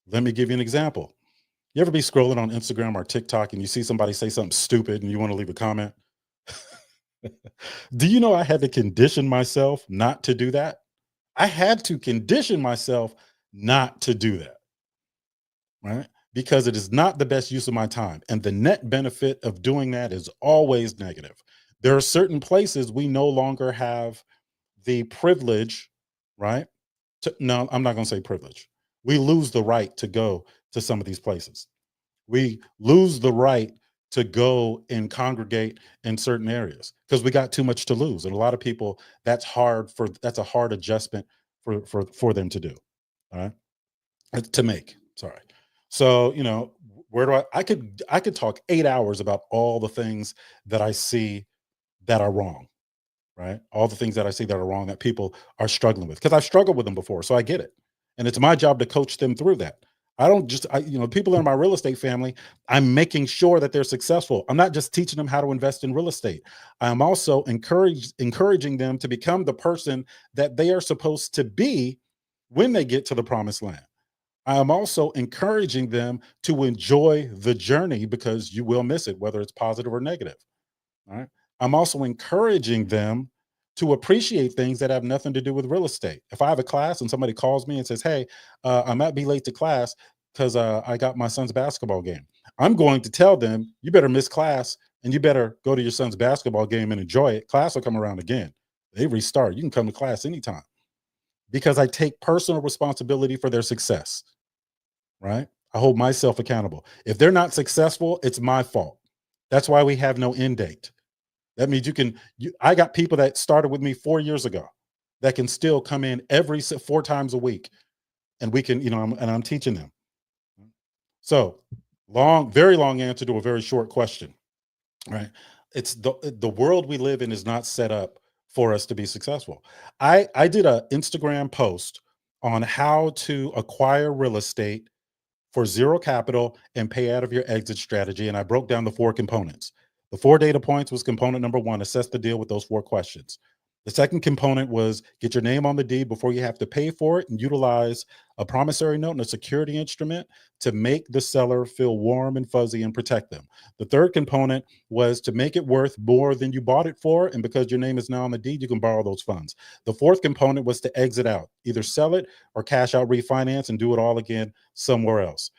Let me give you an example. You ever be scrolling on Instagram or TikTok and you see somebody say something stupid and you want to leave a comment? Do you know I had to condition myself not to do that? I had to condition myself not to do that, right? Because it is not the best use of my time. And the net benefit of doing that is always negative. There are certain places we no longer have the privilege, right? No, I'm not going to say privilege. We lose the right to go to some of these places. We lose the right to go and congregate in certain areas because we got too much to lose. And a lot of people, that's a hard adjustment for them to do. All right. To make. Sorry. So, where do I could talk 8 hours about all the things that I see that are wrong, right? All the things that I see that are wrong that people are struggling with, because I've struggled with them before. So I get it. And it's my job to coach them through that. I don't just, people in my real estate family, I'm making sure that they're successful. I'm not just teaching them how to invest in real estate. I'm also encouraging them to become the person that they are supposed to be when they get to the promised land. I am also encouraging them to enjoy the journey because you will miss it, whether it's positive or negative. All right. I'm also encouraging them to appreciate things that have nothing to do with real estate. If I have a class and somebody calls me and says, hey, I might be late to class because I got my son's basketball game, I'm going to tell them, you better miss class and you better go to your son's basketball game and enjoy it. Class will come around again. They restart. You can come to class anytime because I take personal responsibility for their success, right? I hold myself accountable. If they're not successful, it's my fault. That's why we have no end date. That means I got people that started with me 4 years ago that can still come in 4 times a week and we can, and I'm teaching them. So very long answer to a very short question, right? It's the world we live in is not set up for us to be successful. I did an Instagram post on how to acquire real estate for zero capital and pay out of your exit strategy. And I broke down the 4 components. The 4 data points was component number 1, assess the deal with those 4 questions. The second component was get your name on the deed before you have to pay for it and utilize a promissory note and a security instrument to make the seller feel warm and fuzzy and protect them. The third component was to make it worth more than you bought it for. And because your name is now on the deed, you can borrow those funds. The fourth component was to exit out, either sell it or cash out, refinance, and do it all again somewhere else.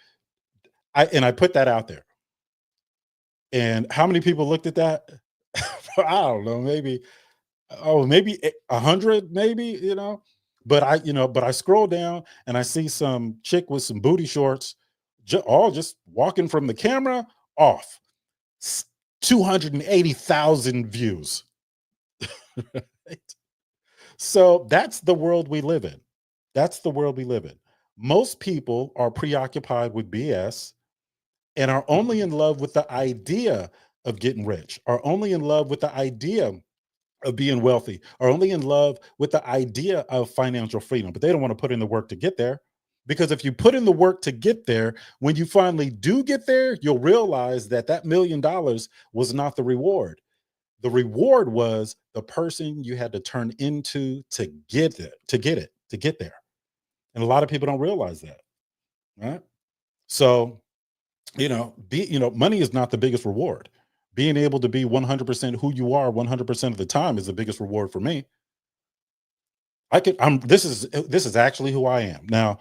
I put that out there. And how many people looked at that? I don't know, maybe 100, maybe, but I scroll down and I see some chick with some booty shorts, all just walking from the camera off. 280,000 views. Right? So that's the world we live in. That's the world we live in. Most people are preoccupied with BS and are only in love with the idea of getting rich, are only in love with the idea of being wealthy, are only in love with the idea of financial freedom, but they don't want to put in the work to get there. Because if you put in the work to get there, when you finally do get there, you'll realize that $1 million was not the reward. The reward was the person you had to turn into to get there. And a lot of people don't realize that, right? So, money is not the biggest reward. Being able to be 100% who you are 100% of the time is the biggest reward for me. This is actually who I am. Now,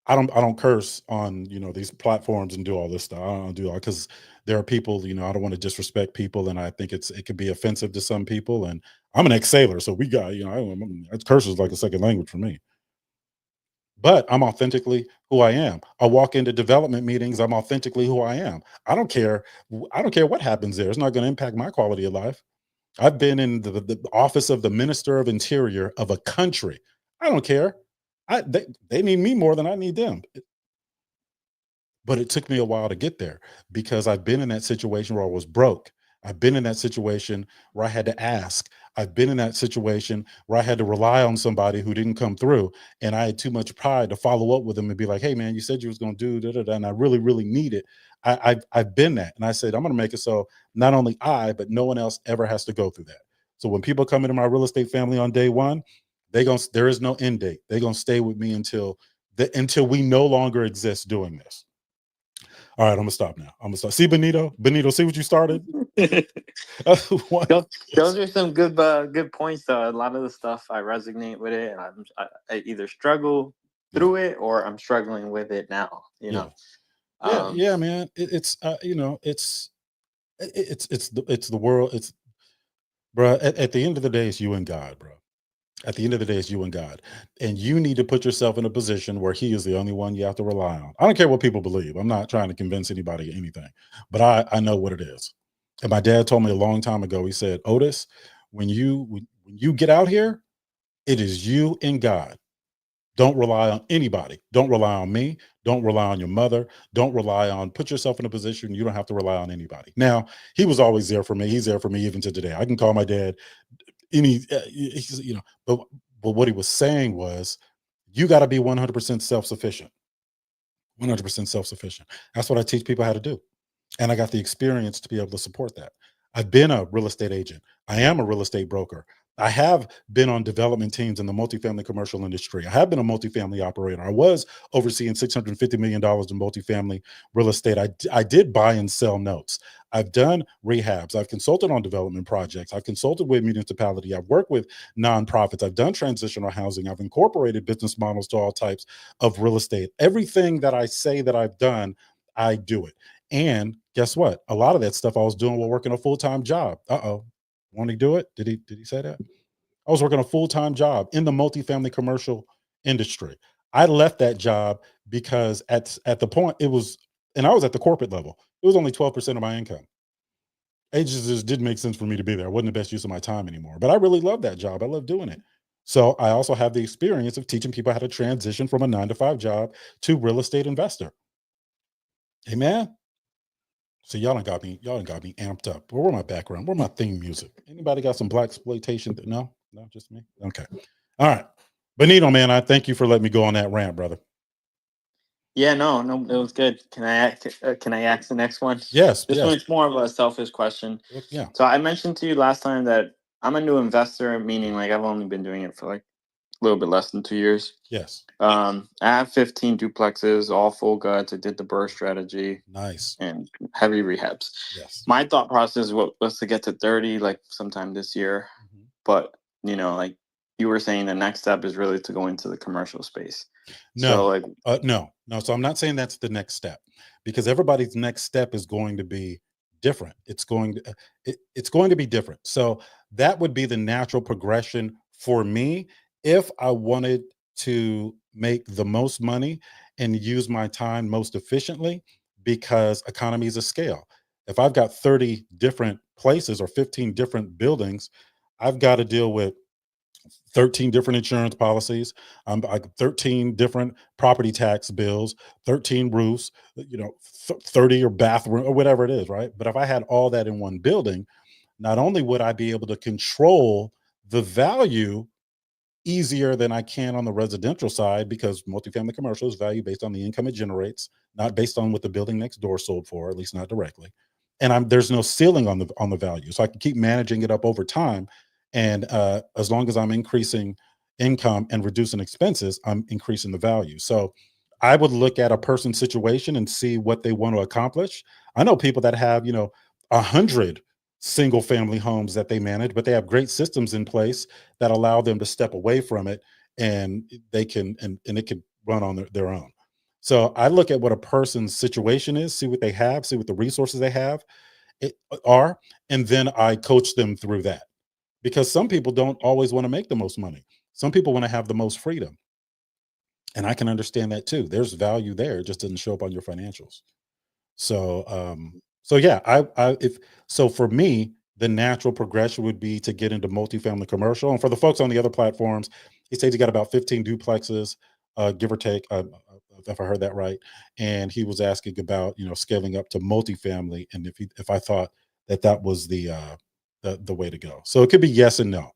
I don't curse on, these platforms and do all this stuff. I don't do all, because there are people, I don't want to disrespect people, and I think it could be offensive to some people. And I'm an ex-sailor, so we got, curse is like a second language for me. but I'm authentically who I am. I walk into development meetings, I'm authentically who I am. I don't care what happens there. It's not going to impact my quality of life. I've been in the office of the Minister of Interior of a country. I don't care. They need me more than I need them. But it took me a while to get there because I've been in that situation where I was broke. I've been in that situation where I had to ask. I've been in that situation where I had to rely on somebody who didn't come through, and I had too much pride to follow up with them and be like, "Hey, man, you said you was going to do da, da, da, and I really, really need it." I've been that, and I said I'm going to make it so not only I, but no one else ever has to go through that. So when people come into my real estate family on day one, there is no end date. They're gonna stay with me until we no longer exist doing this. All right, I'm gonna stop now. I'm gonna stop. See, Benito, see what you started. What? Those are some good points. Though a lot of the stuff I resonate with it, and I either struggle through it or I'm struggling with it now. You know. Yeah, man. It's it's the world. It's bro. At the end of the day, it's you and God, bro. At the end of the day, it's you and God. And you need to put yourself in a position where He is the only one you have to rely on. I don't care what people believe. I'm not trying to convince anybody of anything, but I know what it is. And my dad told me a long time ago, he said, Otis, when you get out here, it is you and God. Don't rely on anybody. Don't rely on me. Don't rely on your mother. Put yourself in a position you don't have to rely on anybody. Now, he was always there for me. He's there for me even to today. I can call my dad but what he was saying was you got to be 100% self-sufficient. 100% self-sufficient. That's what I teach people how to do, and I got the experience to be able to support that. I've been a real estate agent. I am a real estate broker. I have been on development teams in the multifamily commercial industry. I have been a multifamily operator. I was overseeing $650 million in multifamily real estate. I did buy and sell notes. I've done rehabs. I've consulted on development projects. I've consulted with municipality. I've worked with nonprofits. I've done transitional housing. I've incorporated business models to all types of real estate. Everything that I say that I've done, I do it. And guess what? A lot of that stuff I was doing while working a full-time job. Want to do it? Did he say that? I was working a full-time job in the multifamily commercial industry. I left that job because at the point and I was at the corporate level. It was only 12% of my income. It just didn't make sense for me to be there. It wasn't the best use of my time anymore. But I really loved that job. I love doing it. So I also have the experience of teaching people how to transition from a 9-to-5 job to real estate investor. Amen. So y'all done got me amped up. Where my background? Where my theme music? Anybody got some black exploitation? No, just me. Okay. All right. Benito, man, I thank you for letting me go on that rant, brother. Yeah, no, it was good. Can I ask the next one? Yes. This one's more of a selfish question. Yeah. So I mentioned to you last time that I'm a new investor, meaning like I've only been doing it for like a little bit less than 2 years. Yes. I have 15 duplexes, all full guts. I did the burr strategy. Nice. And heavy rehabs. Yes. My thought process was to get to 30 like sometime this year. Mm-hmm. But like you were saying, the next step is really to go into the commercial space. No, so no. So I'm not saying that's the next step, because everybody's next step is going to be different. It's going to be different. So that would be the natural progression for me if I wanted to make the most money and use my time most efficiently, because economies of scale. If I've got 30 different places or 15 different buildings, I've got to deal with 13 different insurance policies, 13 different property tax bills, 13 roofs, 30 or bathroom or whatever it is, right? But if I had all that in one building, not only would I be able to control the value easier than I can on the residential side, because multifamily commercial is value based on the income it generates, not based on what the building next door sold for, at least not directly. And there's no ceiling on the value, so I can keep managing it up over time. And as long as I'm increasing income and reducing expenses, I'm increasing the value. So I would look at a person's situation and see what they want to accomplish. I know people that have 100 single family homes that they manage, but they have great systems in place that allow them to step away from it, and they can and it can run on their own. So I look at what a person's situation is, see what they have, see what the resources they have are, and then I coach them through that. Because some people don't always want to make the most money. Some people want to have the most freedom. And I can understand that too. There's value there. It just doesn't show up on your financials. So, so yeah, if so for me, the natural progression would be to get into multifamily commercial. And for the folks on the other platforms, he says he got about 15 duplexes, give or take, if I heard that right. And he was asking about, scaling up to multifamily, and if I thought that was the way to go. So it could be yes and no.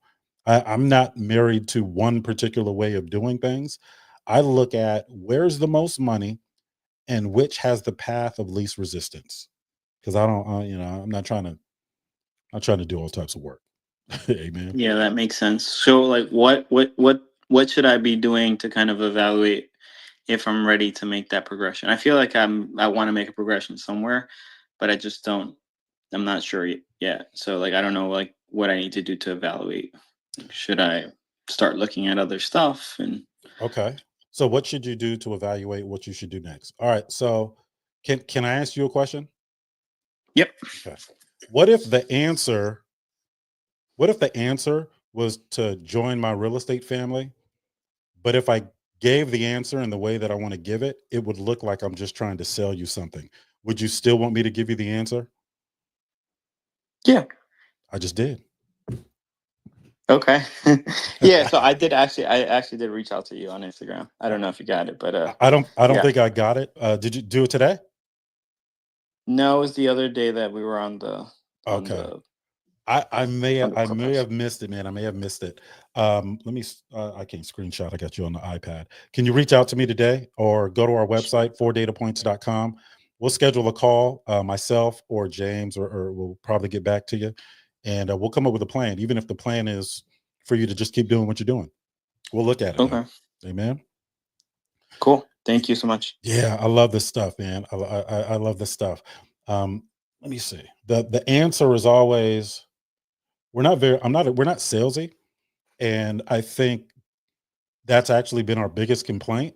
I'm not married to one particular way of doing things. I look at where's the most money and which has the path of least resistance. Because I'm not trying to do all types of work. Amen. Yeah, that makes sense. So like what should I be doing to kind of evaluate if I'm ready to make that progression? I feel like I want to make a progression somewhere, but I'm not sure yet. So like I don't know like what I need to do to evaluate. Should I start looking at other stuff and Okay. So what should you do to evaluate what you should do next? All right. So can I ask you a question? Yep. Okay. What if the answer was to join my real estate family, but if I gave the answer in the way that I want to give it, it would look like I'm just trying to sell you something. Would you still want me to give you the answer? Yeah. I just did. Okay. Yeah, so I actually did reach out to you on Instagram. I don't know if you got it, but I don't yeah. think I got it. Did you do it today? No, it was the other day that we were on Okay. the I may on the Clubhouse. have missed it, man. I may have missed it. Let me. I can't screenshot. I got you on the iPad. Can you reach out to me today, or go to our website 4datapoints.com? We'll schedule a call, myself or James, or we'll probably get back to you, and we'll come up with a plan. Even if the plan is for you to just keep doing what you're doing, we'll look at it. Okay. Amen. Cool. Thank you so much. Yeah, I love this stuff, man. I love this stuff. Let me see. The answer is always we're not salesy. And I think that's actually been our biggest complaint.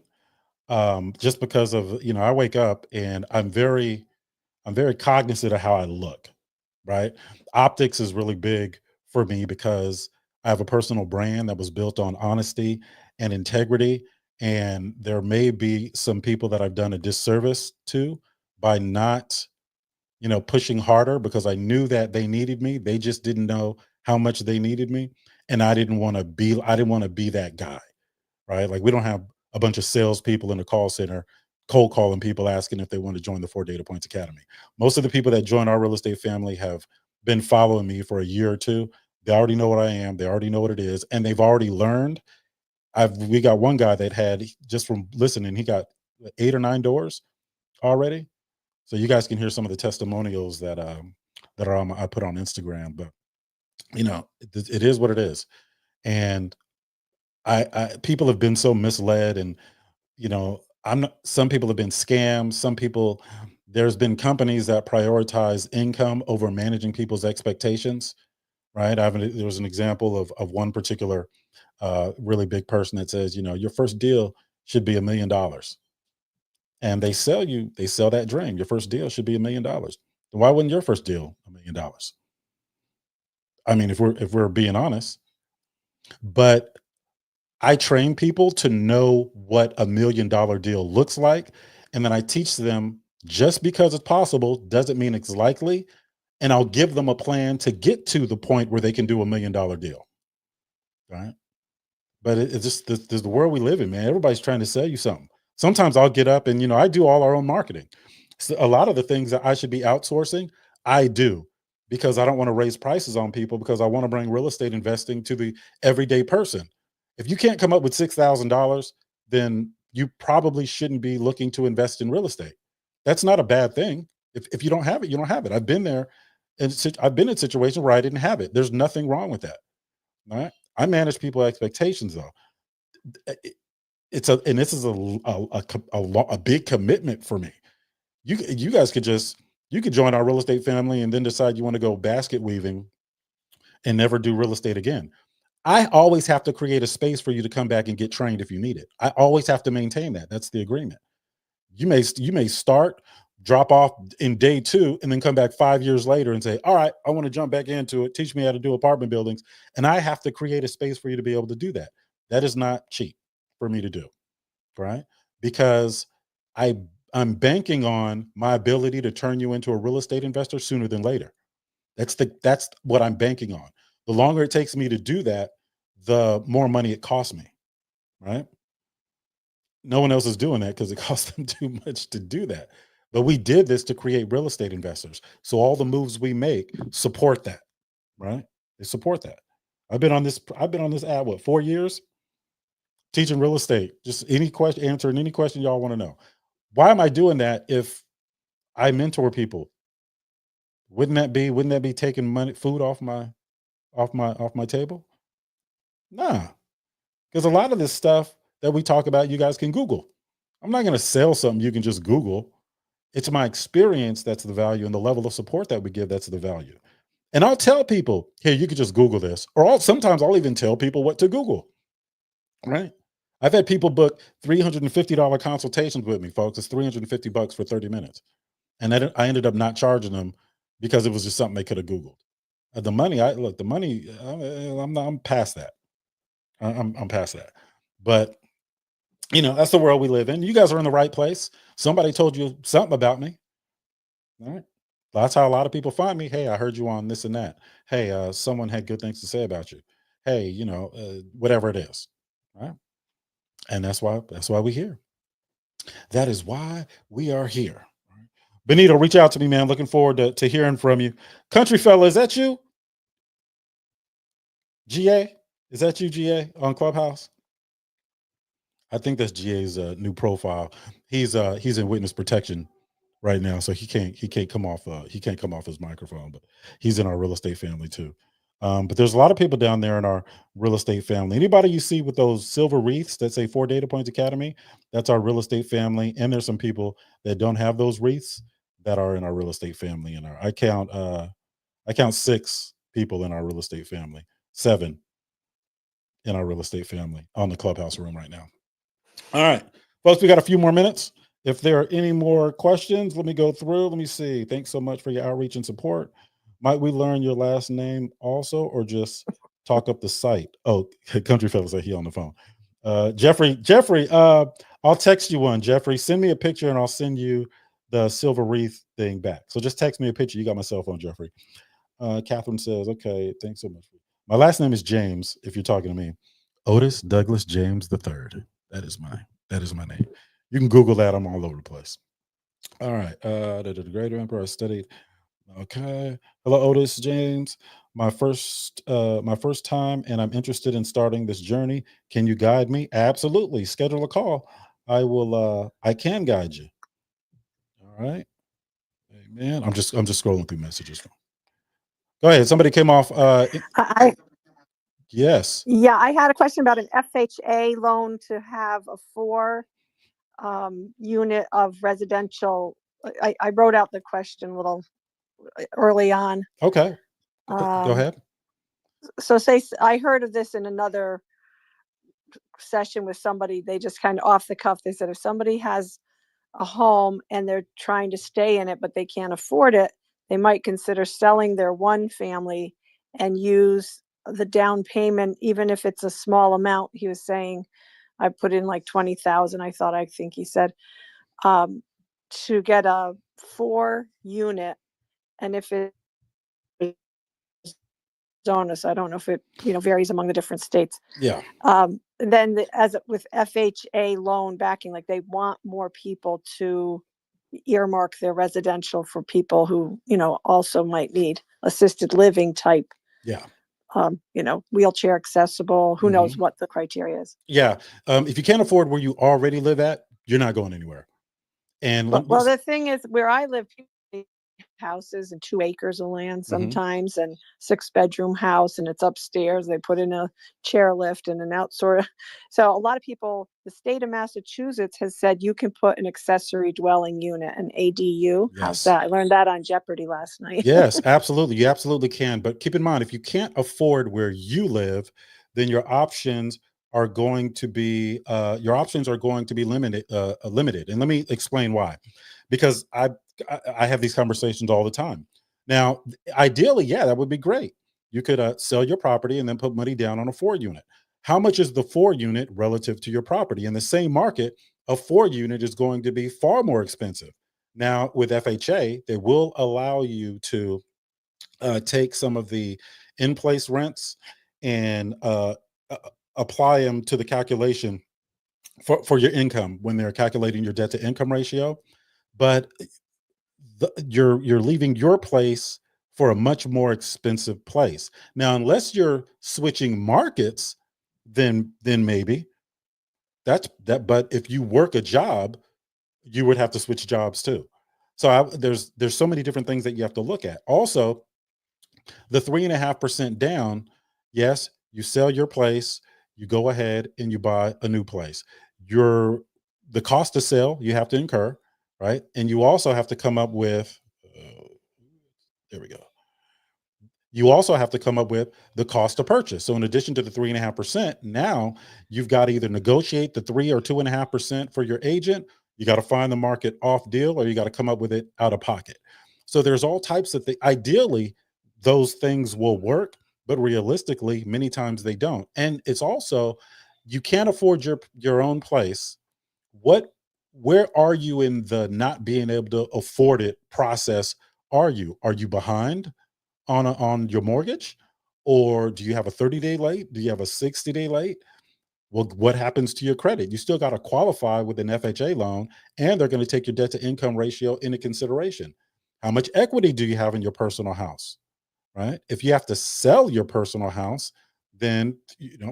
Just because of, I wake up and I'm very cognizant of how I look, right? Optics is really big for me because I have a personal brand that was built on honesty and integrity. And there may be some people that I've done a disservice to by not, pushing harder because I knew that they needed me. They just didn't know how much they needed me. And I didn't want to be that guy, right? Like we don't have a bunch of salespeople in the call center cold calling people asking if they want to join the 4 Data Points Academy. Most of the people that join our real estate family have been following me for a year or two. They already know what I am. They already know what it is. And they've already learned. We got one guy that had, just from listening, he got 8 or 9 doors already. So you guys can hear some of the testimonials that I put on Instagram, but it is what it is. And people have been so misled, and some people have been scammed. Some people, there's been companies that prioritize income over managing people's expectations, right? There was an example of one particular really big person that says, your first deal should be $1 million, and they sell that dream. Your first deal should be $1 million. Why wouldn't your first deal $1 million? I mean, if we're being honest, but I train people to know what $1 million deal looks like. And then I teach them just because it's possible doesn't mean it's likely. And I'll give them a plan to get to the point where they can do $1 million deal. Right. But it's just this the world we live in, man. Everybody's trying to sell you something. Sometimes I'll get up and, I do all our own marketing. So a lot of the things that I should be outsourcing, I do, because I don't want to raise prices on people, because I want to bring real estate investing to the everyday person. If you can't come up with $6,000, then you probably shouldn't be looking to invest in real estate. That's not a bad thing. If you don't have it, you don't have it. I've been there, and I've been in situations where I didn't have it. There's nothing wrong with that. All right. I manage people's expectations, though. And this is a big commitment for me. You guys could join our real estate family and then decide you want to go basket weaving and never do real estate again. I always have to create a space for you to come back and get trained if you need it. I always have to maintain that. That's the agreement. You may start, drop off in day 2, and then come back 5 years later and say, all right, I want to jump back into it. Teach me how to do apartment buildings. And I have to create a space for you to be able to do that. That is not cheap for me to do. right? Because I'm banking on my ability to turn you into a real estate investor sooner than later. That's what I'm banking on. The longer it takes me to do that, the more money it costs me, right? No one else is doing that because it costs them too much to do that. But we did this to create real estate investors. So all the moves we make support that, right? They support that. I've been on this ad, what, 4 years? Teaching real estate. Just answering any question y'all want to know. Why am I doing that if I mentor people? Wouldn't that be taking food off my table? Nah. Because a lot of this stuff that we talk about, you guys can Google. I'm not going to sell something you can just Google. It's my experience that's the value, and the level of support that we give, that's the value. And I'll tell people, here, you can just Google this. Or sometimes I'll even tell people what to Google, right? I've had people book $350 consultations with me, folks. It's $350 for 30 minutes. And I ended up not charging them because it was just something they could have Googled. The money, I'm past that. I'm past that. But that's the world we live in. You guys are in the right place. Somebody told you something about me. All right. That's how a lot of people find me. Hey, I heard you on this and that. Hey, someone had good things to say about you. Hey, whatever it is. Right. And that's why we're here. That is why we are here. Benito, reach out to me, man. Looking forward to hearing from you. Country fella, is that you? GA? Is that you, GA, on Clubhouse? I think that's GA's new profile. He's in witness protection right now, so he can't come off his microphone, but he's in our real estate family too. But there's a lot of people down there in our real estate family. Anybody you see with those silver wreaths that say 4 Data Points Academy, that's our real estate family. And there's some people that don't have those wreaths that are in our real estate family. And I count 6 people in our real estate family, 7 in our real estate family on the Clubhouse room right now. All right, folks, we got a few more minutes. If there are any more questions, let me go through. Let me see. Thanks so much for your outreach and support. Might we learn your last name also, or just talk up the site? Oh, Country Fellow said he on the phone. Jeffrey, I'll text you one, Jeffrey. Send me a picture and I'll send you the silver wreath thing back. So just text me a picture. You got my cell phone, Jeffrey. Catherine says, okay, thanks so much. My last name is James, if you're talking to me. Otis Douglas James III. That is my name. You can Google that. I'm all over the place. All right. The Greater Emperor I studied. Okay. Hello, Otis James. My first time, and I'm interested in starting this journey. Can you guide me? Absolutely. Schedule a call. I can guide you. All right. Amen. I'm just scrolling through messages. Go ahead. Somebody came off. Yes. Yeah, I had a question about an FHA loan to have a 4 unit of residential. I wrote out the question a little early on. Okay. Go ahead. So I heard of this in another session with somebody. They just kind of off the cuff, they said if somebody has a home and they're trying to stay in it, but they can't afford it, they might consider selling their one family and use the down payment, even if it's a small amount. He was saying, I put in like 20,000. I think he said, to get a 4 unit. And if it bonus, I don't know if it, varies among the different states. Yeah. Then with FHA loan backing, like they want more people to earmark their residential for people who, also might need assisted living type. Yeah. Wheelchair accessible, who knows what the criteria is. Yeah. If you can't afford where you already live at, you're not going anywhere. And well, the thing is, where I live, houses and 2 acres of land sometimes, and 6-bedroom house, and it's upstairs. They put in a chairlift and an outdoor. So a lot of people, the state of Massachusetts has said you can put an accessory dwelling unit, an ADU. Yes. How's that? I learned that on Jeopardy last night. Yes, absolutely. You absolutely can. But keep in mind, if you can't afford where you live, then your options are going to be limited. And let me explain why. Because I have these conversations all the time. Now, ideally, yeah, that would be great. You could sell your property and then put money down on a 4 unit. how much is the 4 unit relative to your property? In the same market, a 4 unit is going to be far more expensive. Now, with FHA, they will allow you to take some of the in-place rents and apply them to the calculation for your income when they're calculating your debt to income ratio. But you're leaving your place for a much more expensive place. Now, unless you're switching markets, then maybe that's that. But if you work a job, you would have to switch jobs too. So there's so many different things that you have to look at. Also, the 3.5% down. Yes, you sell your place, you go ahead and you buy a new place. The cost to sell you have to incur, right? And you also have to come up with. There we go. You also have to come up with the cost to purchase. So in addition to the 3.5%, now you've got to either negotiate the 3 or 2.5% for your agent. You got to find the market off deal, or you got to come up with it out of pocket. So there's all types of things. Ideally, those things will work, but realistically, many times they don't. And it's also, you can't afford your own place. Where are you in the not being able to afford it process? Are you behind on your mortgage, or do you have a 30-day late? Do you have a 60-day late? Well, what happens to your credit? You still got to qualify with an FHA loan, and they're going to take your debt to income ratio into consideration. How much equity do you have in your personal house, right? If you have to sell your personal house, then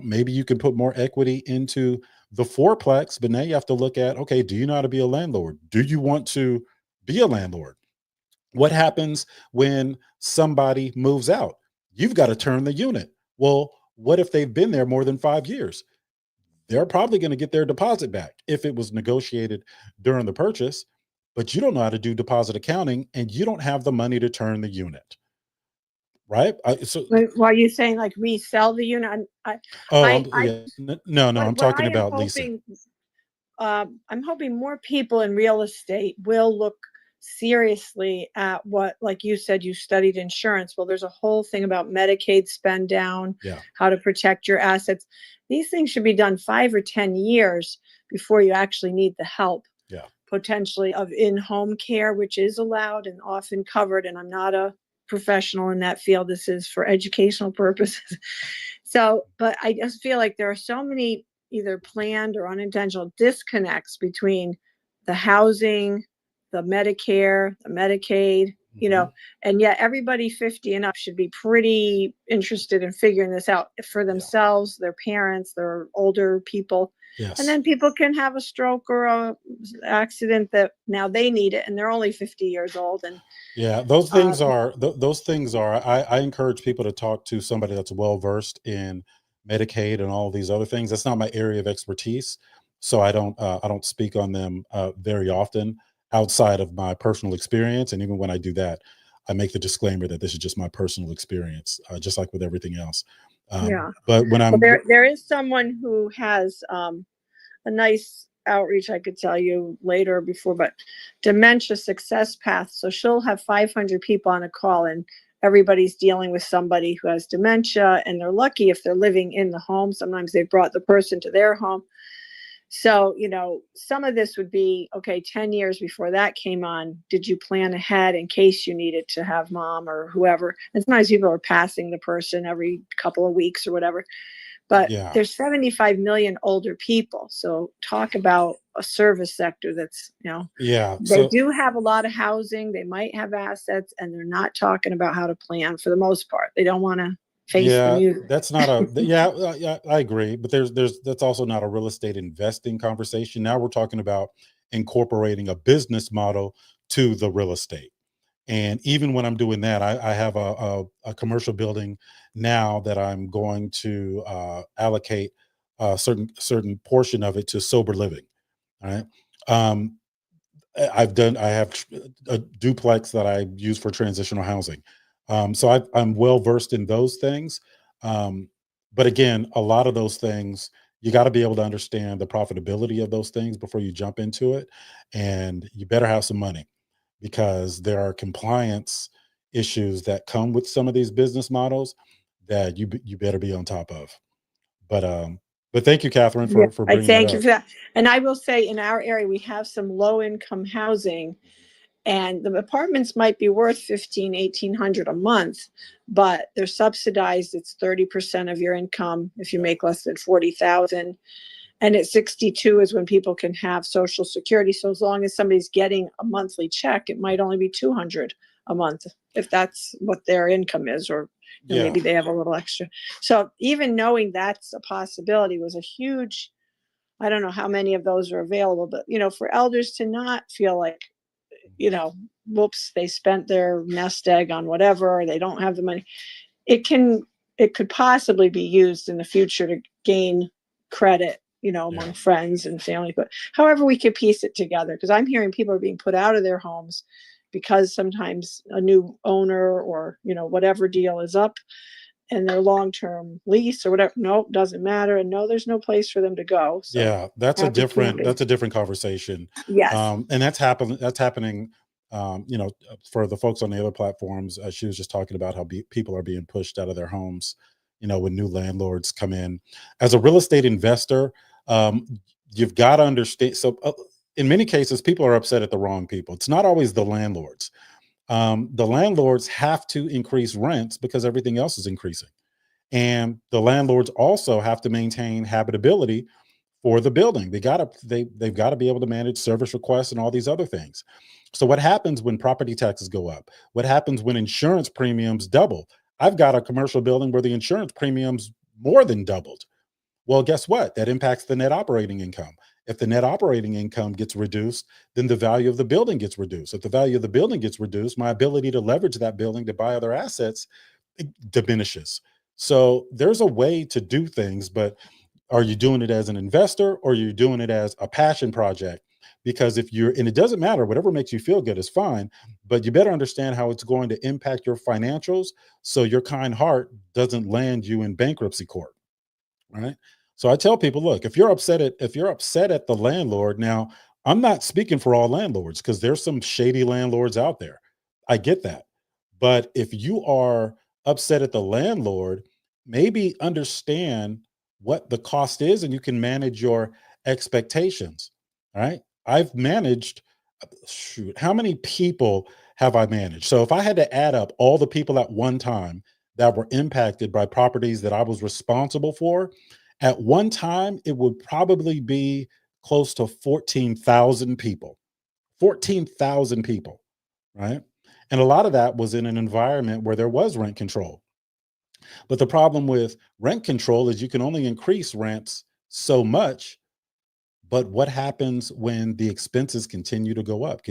maybe you can put more equity into the fourplex, but now you have to look at, okay, do you know how to be a landlord? Do you want to be a landlord? What happens when somebody moves out? You've got to turn the unit. Well, what if they've been there more than 5 years? They're probably going to get their deposit back if it was negotiated during the purchase, but you don't know how to do deposit accounting, and you don't have the money to turn the unit, right? While you're saying like resell the unit, no, I'm talking about leasing. I'm hoping more people in real estate will look seriously at what, like you said, you studied insurance. Well, there's a whole thing about Medicaid spend down, how to protect your assets. These things should be done 5 or 10 years before you actually need the help. Potentially of in-home care, which is allowed and often covered. And I'm not a professional in that field. This is for educational purposes. So, but I just feel like there are so many either planned or unintentional disconnects between the housing, the Medicare, the Medicaid, and yet everybody 50 and up should be pretty interested in figuring this out for themselves, their parents, their older people. Yes. And then people can have a stroke or a accident that now they need it and they're only 50 years old. And those things I encourage people to talk to somebody that's well-versed in Medicaid and all these other things. That's not my area of expertise. So I don't speak on them very often outside of my personal experience. And even when I do that, I make the disclaimer that this is just my personal experience, just like with everything else. But when there is someone who has a nice outreach I could tell you later before, but dementia success path. So she'll have 500 people on a call, and everybody's dealing with somebody who has dementia, and they're lucky if they're living in the home. Sometimes they brought the person to their home. So, some of this would be, okay, 10 years before that came on, did you plan ahead in case you needed to have mom or whoever? And sometimes people are passing the person every couple of weeks or whatever. But there's 75 million older people. So talk about a service sector that's, they do have a lot of housing. They might have assets, and they're not talking about how to plan for the most part. They don't want to face the music. That's not I agree. But that's also not a real estate investing conversation. Now we're talking about incorporating a business model to the real estate. And even when I'm doing that, I have a commercial building now that I'm going to allocate a certain portion of it to sober living. All right. I have a duplex that I use for transitional housing. So I'm well versed in those things. But again, a lot of those things, you got to be able to understand the profitability of those things before you jump into it. And you better have some money, because there are compliance issues that come with some of these business models that you better be on top of. But thank you, Catherine, Yeah, for I bringing that thank you up. for that. And I will say in our area, we have some low income housing, and the apartments might be worth 1,800 a month, but they're subsidized. It's 30% of your income if you make less than 40,000. And at 62 is when people can have Social Security. So as long as somebody's getting a monthly check, it might only be 200 a month if that's what their income is, or Yeah. maybe they have a little extra. So even knowing that's a possibility was a huge, I don't know how many of those are available, but for elders to not feel like, whoops, they spent their nest egg on whatever, or they don't have the money. It could possibly be used in the future to gain credit, among friends and family. But however we could piece it together, because I'm hearing people are being put out of their homes because sometimes a new owner or, whatever deal is up and their long-term lease or whatever. Nope, doesn't matter. And no, there's no place for them to go. So Yeah, that's a happy different camping. that's a different conversation. Yes. And that's happening. For the folks on the other platforms, she was just talking about how people are being pushed out of their homes. When new landlords come in. As a real estate investor, you've got to understand. So, in many cases, people are upset at the wrong people. It's not always the landlords. The landlords have to increase rents because everything else is increasing, and the landlords also have to maintain habitability for the building. They've got to be able to manage service requests and all these other things. So what happens when property taxes go up? What happens when insurance premiums double? I've got a commercial building where the insurance premiums more than doubled. Well, guess what? That impacts the net operating income. If the net operating income gets reduced, then the value of the building gets reduced. If the value of the building gets reduced, my ability to leverage that building to buy other assets diminishes. So there's a way to do things, but are you doing it as an investor or are you doing it as a passion project? Because and it doesn't matter, whatever makes you feel good is fine, but you better understand how it's going to impact your financials so your kind heart doesn't land you in bankruptcy court. Right. So I tell people, look, if you're upset at the landlord, now I'm not speaking for all landlords because there's some shady landlords out there. I get that. But if you are upset at the landlord, maybe understand what the cost is and you can manage your expectations. All right. I've managed, how many people have I managed? So if I had to add up all the people at one time that were impacted by properties that I was responsible for, at one time, it would probably be close to 14,000 people. 14,000 people, right? And a lot of that was in an environment where there was rent control. But the problem with rent control is you can only increase rents so much. But what happens when the expenses continue to go up,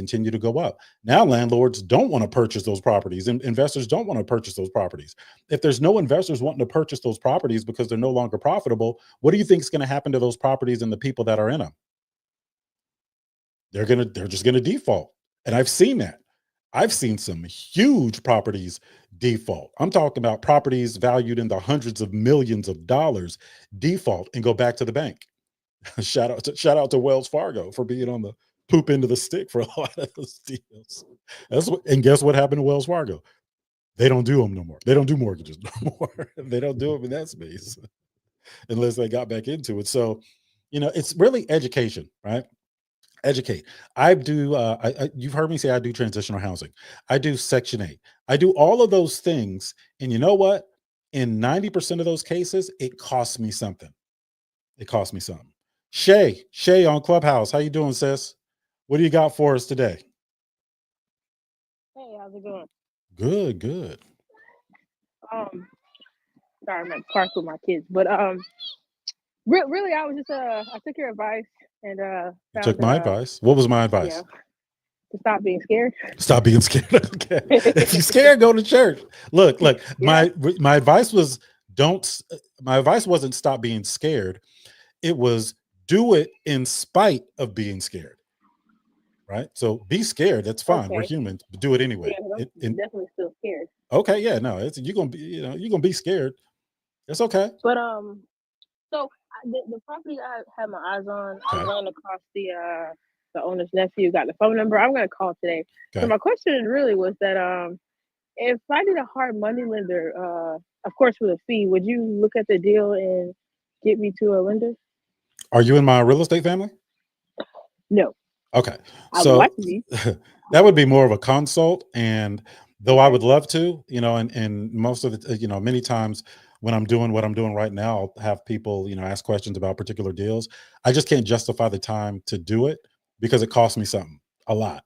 Now landlords don't want to purchase those properties, and investors don't want to purchase those properties. If there's no investors wanting to purchase those properties because they're no longer profitable, what do you think is going to happen to those properties and the people that are in them? They're just going to default. And I've seen that. I've seen some huge properties default. I'm talking about properties valued in the hundreds of millions of dollars default and go back to the bank. Shout out to Wells Fargo for being on the poop end of the stick for a lot of those deals. And guess what happened to Wells Fargo? They don't do them no more. They don't do mortgages no more. They don't do them in that space unless they got back into it. So, it's really education, right? Educate. I do. You've heard me say I do transitional housing. I do Section 8. I do all of those things, and you know what? In 90% of those cases, it costs me something. It cost me something. Shay on Clubhouse. How you doing, sis? What do you got for us today? Hey, how's it going? Good. Sorry, I'm at the park with my kids, but really, I was just I took your advice and You found took that my advice. What was my advice? to stop being scared. Stop being scared. Okay. If you're scared, go to church. Look, Yeah. my advice was my advice wasn't stop being scared. It was do it in spite of being scared. Right? So be scared. That's fine. We're Okay. human, but do it anyway. Yeah, I'm definitely still scared. Okay, yeah, no, you're gonna be, you're gonna be scared. That's okay. But so the property I had my eyes on, I Okay. ran across the owner's nephew, got the phone number. I'm gonna call today. So Okay. my question really was that if I did a hard money lender, of course with a fee, would you look at the deal and get me to a lender? Are you in my real estate family? No, Okay. I would So like to be. that would be more of a consult. And though I Okay. would love to, and most of the, many times when I'm doing what I'm doing right now, I'll have people, ask questions about particular deals. I just can't justify the time to do it because it costs me something, a lot,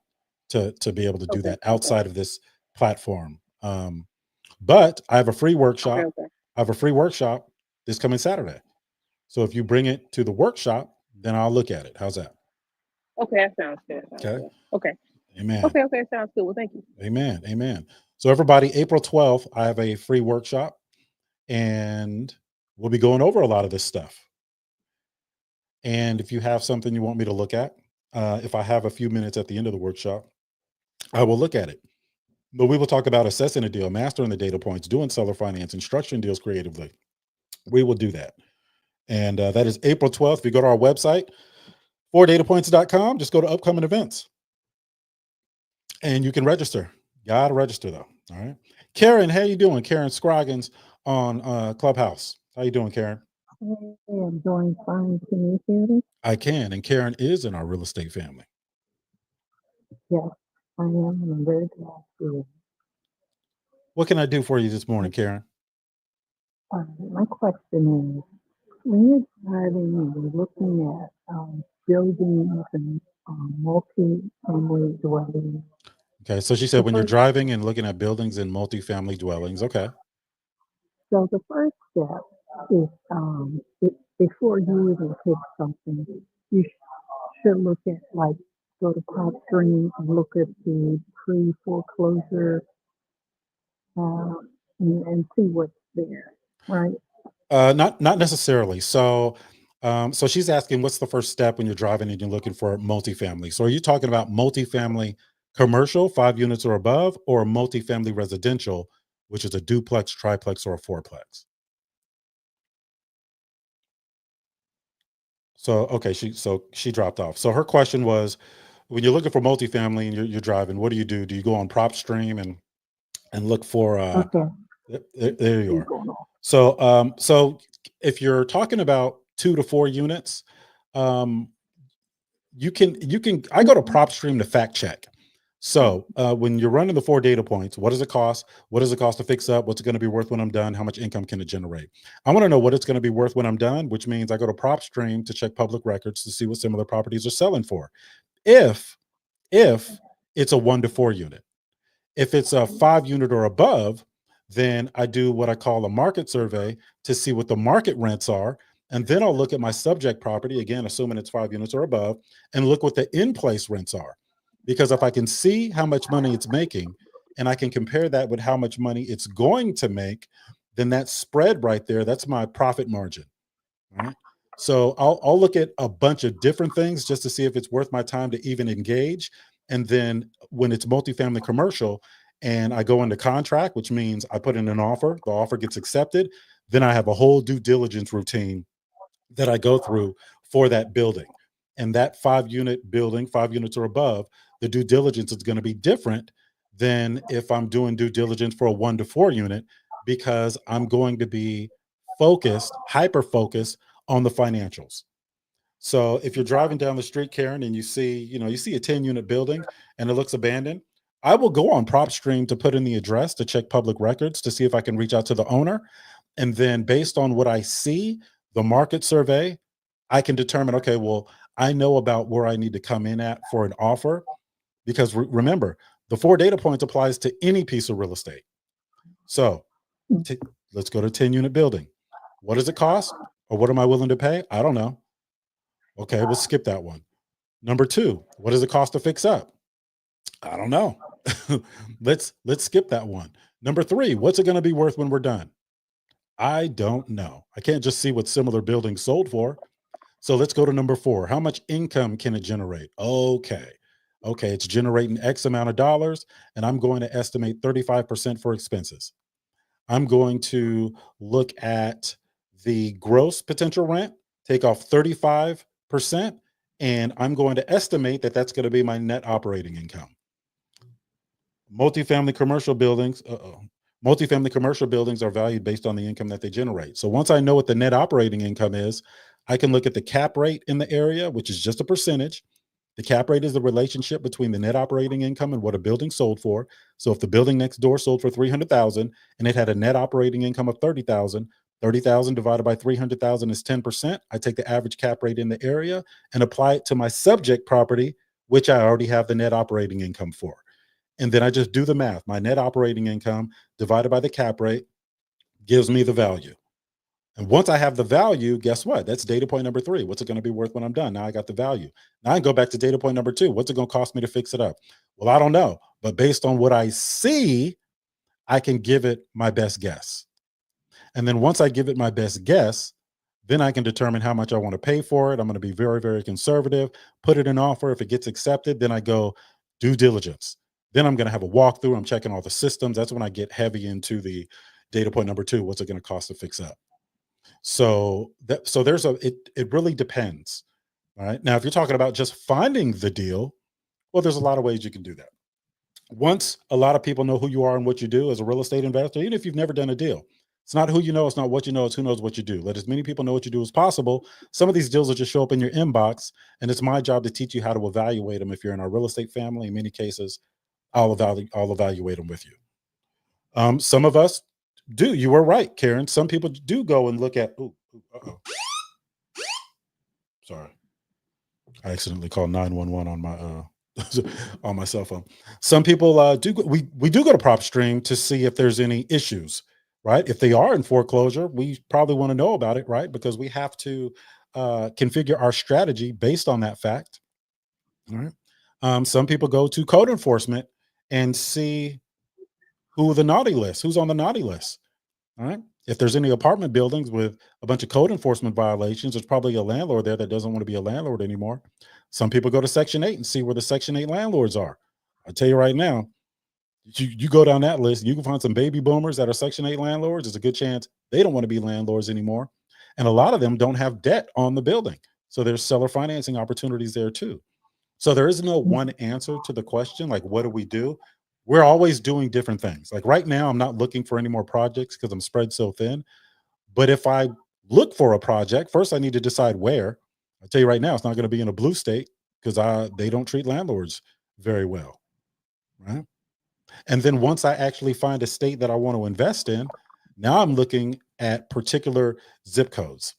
to be able to do Okay. that outside of this platform. But I have a free workshop. Okay. I have a free workshop this coming Saturday. So if you bring it to the workshop, then I'll look at it. How's that? Okay, that sounds good. Sounds Okay. good. Okay. Amen. Okay, sounds good. Well, thank you. Amen. Amen. So everybody, April 12th, I have a free workshop and we'll be going over a lot of this stuff. And if you have something you want me to look at, if I have a few minutes at the end of the workshop, I will look at it. But we will talk about assessing a deal, mastering the data points, doing seller financing, structuring deals creatively. We will do that. And that is April 12th. If you go to our website, 4datapoints.com, just go to upcoming events and you can register. Got to register though. All right. Karen, how you doing? Karen Scroggins on Clubhouse. How you doing, Karen? I'm doing fine. Can you hear me? I can. And Karen is in our real estate family. Yes, I am, and I'm very glad to. What can I do for you this morning, Karen? My question is, when you're driving and you're looking at buildings and multi-family dwellings. Okay, so she said when you're driving and looking at buildings and multifamily dwellings. Okay. So the first step is before you even pick something, you should look at, like, go to PropStream and look at the pre-foreclosure and see what's there, right? Not necessarily. So so she's asking what's the first step when you're driving and you're looking for multifamily. So are you talking about multifamily commercial, 5 units or above, or multifamily residential, which is a duplex, triplex, or a fourplex? So okay, she dropped off. So her question was, when you're looking for multifamily and you're driving, what do you do? Do you go on PropStream and look for Okay. there you are. So if you're talking about 2 to 4 units, you can I go to PropStream to fact check. So when you're running the 4 data points, what does it cost? What does it cost to fix up? What's it going to be worth when I'm done? How much income can it generate? I want to know what it's going to be worth when I'm done, which means I go to PropStream to check public records to see what similar properties are selling for. If it's a 1 to 4 unit. If it's a 5 unit or above, then I do what I call a market survey to see what the market rents are. And then I'll look at my subject property, again, assuming it's 5 units or above, and look what the in-place rents are. Because if I can see how much money it's making and I can compare that with how much money it's going to make, then that spread right there, that's my profit margin. All right. So I'll look at a bunch of different things just to see if it's worth my time to even engage. And then when it's multifamily commercial and I go into contract, which means I put in an offer, the offer gets accepted, then I have a whole due diligence routine that I go through for that building. And that 5 unit building, 5 units or above, the due diligence is going to be different than if I'm doing due diligence for a 1 to 4 unit, because I'm going to be focused, hyper focused on the financials. So if you're driving down the street, Karen, and you see a 10 unit building and it looks abandoned, I will go on PropStream to put in the address to check public records to see if I can reach out to the owner. And then based on what I see, the market survey, I can determine, okay, well, I know about where I need to come in at for an offer, because remember, the 4 data points applies to any piece of real estate. So let's go to 10 unit building. What does it cost? Or what am I willing to pay? I don't know. Okay, we'll skip that one. Number 2, what does it cost to fix up? I don't know. let's skip that one. Number 3, what's it going to be worth when we're done? I don't know. I can't just see what similar buildings sold for. So let's go to number 4. How much income can it generate? Okay, it's generating X amount of dollars, and I'm going to estimate 35% for expenses. I'm going to look at the gross potential rent, take off 35%, and I'm going to estimate that that's going to be my net operating income. Multifamily commercial buildings, multifamily commercial buildings are valued based on the income that they generate. So once I know what the net operating income is, I can look at the cap rate in the area, which is just a percentage. The cap rate is the relationship between the net operating income and what a building sold for. So if the building next door sold for 300,000 and it had a net operating income of 30,000, 30,000 divided by 300,000 is 10%. I take the average cap rate in the area and apply it to my subject property, which I already have the net operating income for. And then I just do the math. My net operating income divided by the cap rate gives me the value. And once I have the value, guess what? That's data point number 3. What's it going to be worth when I'm done? Now I got the value. Now I can go back to data point number 2. What's it going to cost me to fix it up? Well, I don't know. But based on what I see, I can give it my best guess. And then once I give it my best guess, then I can determine how much I want to pay for it. I'm going to be very, very conservative, put it in offer. If it gets accepted, then I go due diligence. Then I'm going to have a walkthrough. I'm checking all the systems. That's when I get heavy into the data point number 2. What's it going to cost to fix up? So there's it really depends. All right. Now, if you're talking about just finding the deal, well, there's a lot of ways you can do that. Once a lot of people know who you are and what you do as a real estate investor, even if you've never done a deal, it's not who you know, it's not what you know, it's who knows what you do. Let as many people know what you do as possible. Some of these deals will just show up in your inbox, and it's my job to teach you how to evaluate them. If you're in our real estate family, in many cases, I'll evaluate them with you. Some of us do. You were right, Karen. Some people do go and look at. Sorry, I accidentally called 911 on my on my cell phone. Some people do. We do go to PropStream to see if there's any issues, right? If they are in foreclosure, we probably want to know about it, right? Because we have to configure our strategy based on that fact. All right. Some people go to code enforcement and see who's on the naughty list. All right. If there's any apartment buildings with a bunch of code enforcement violations, there's probably a landlord there that doesn't want to be a landlord anymore. Some people go to Section 8 and see where the Section 8 landlords are. I'll tell you right now, you go down that list, you can find some baby boomers that are Section 8 landlords. There's a good chance they don't want to be landlords anymore. And a lot of them don't have debt on the building. So there's seller financing opportunities there too. So there is no one answer to the question, like, what do we do? We're always doing different things. Like right now, I'm not looking for any more projects because I'm spread so thin. But if I look for a project, first I need to decide where. I'll tell you right now, it's not going to be in a blue state because they don't treat landlords very well, right? And then once I actually find a state that I want to invest in, now I'm looking at particular zip codes,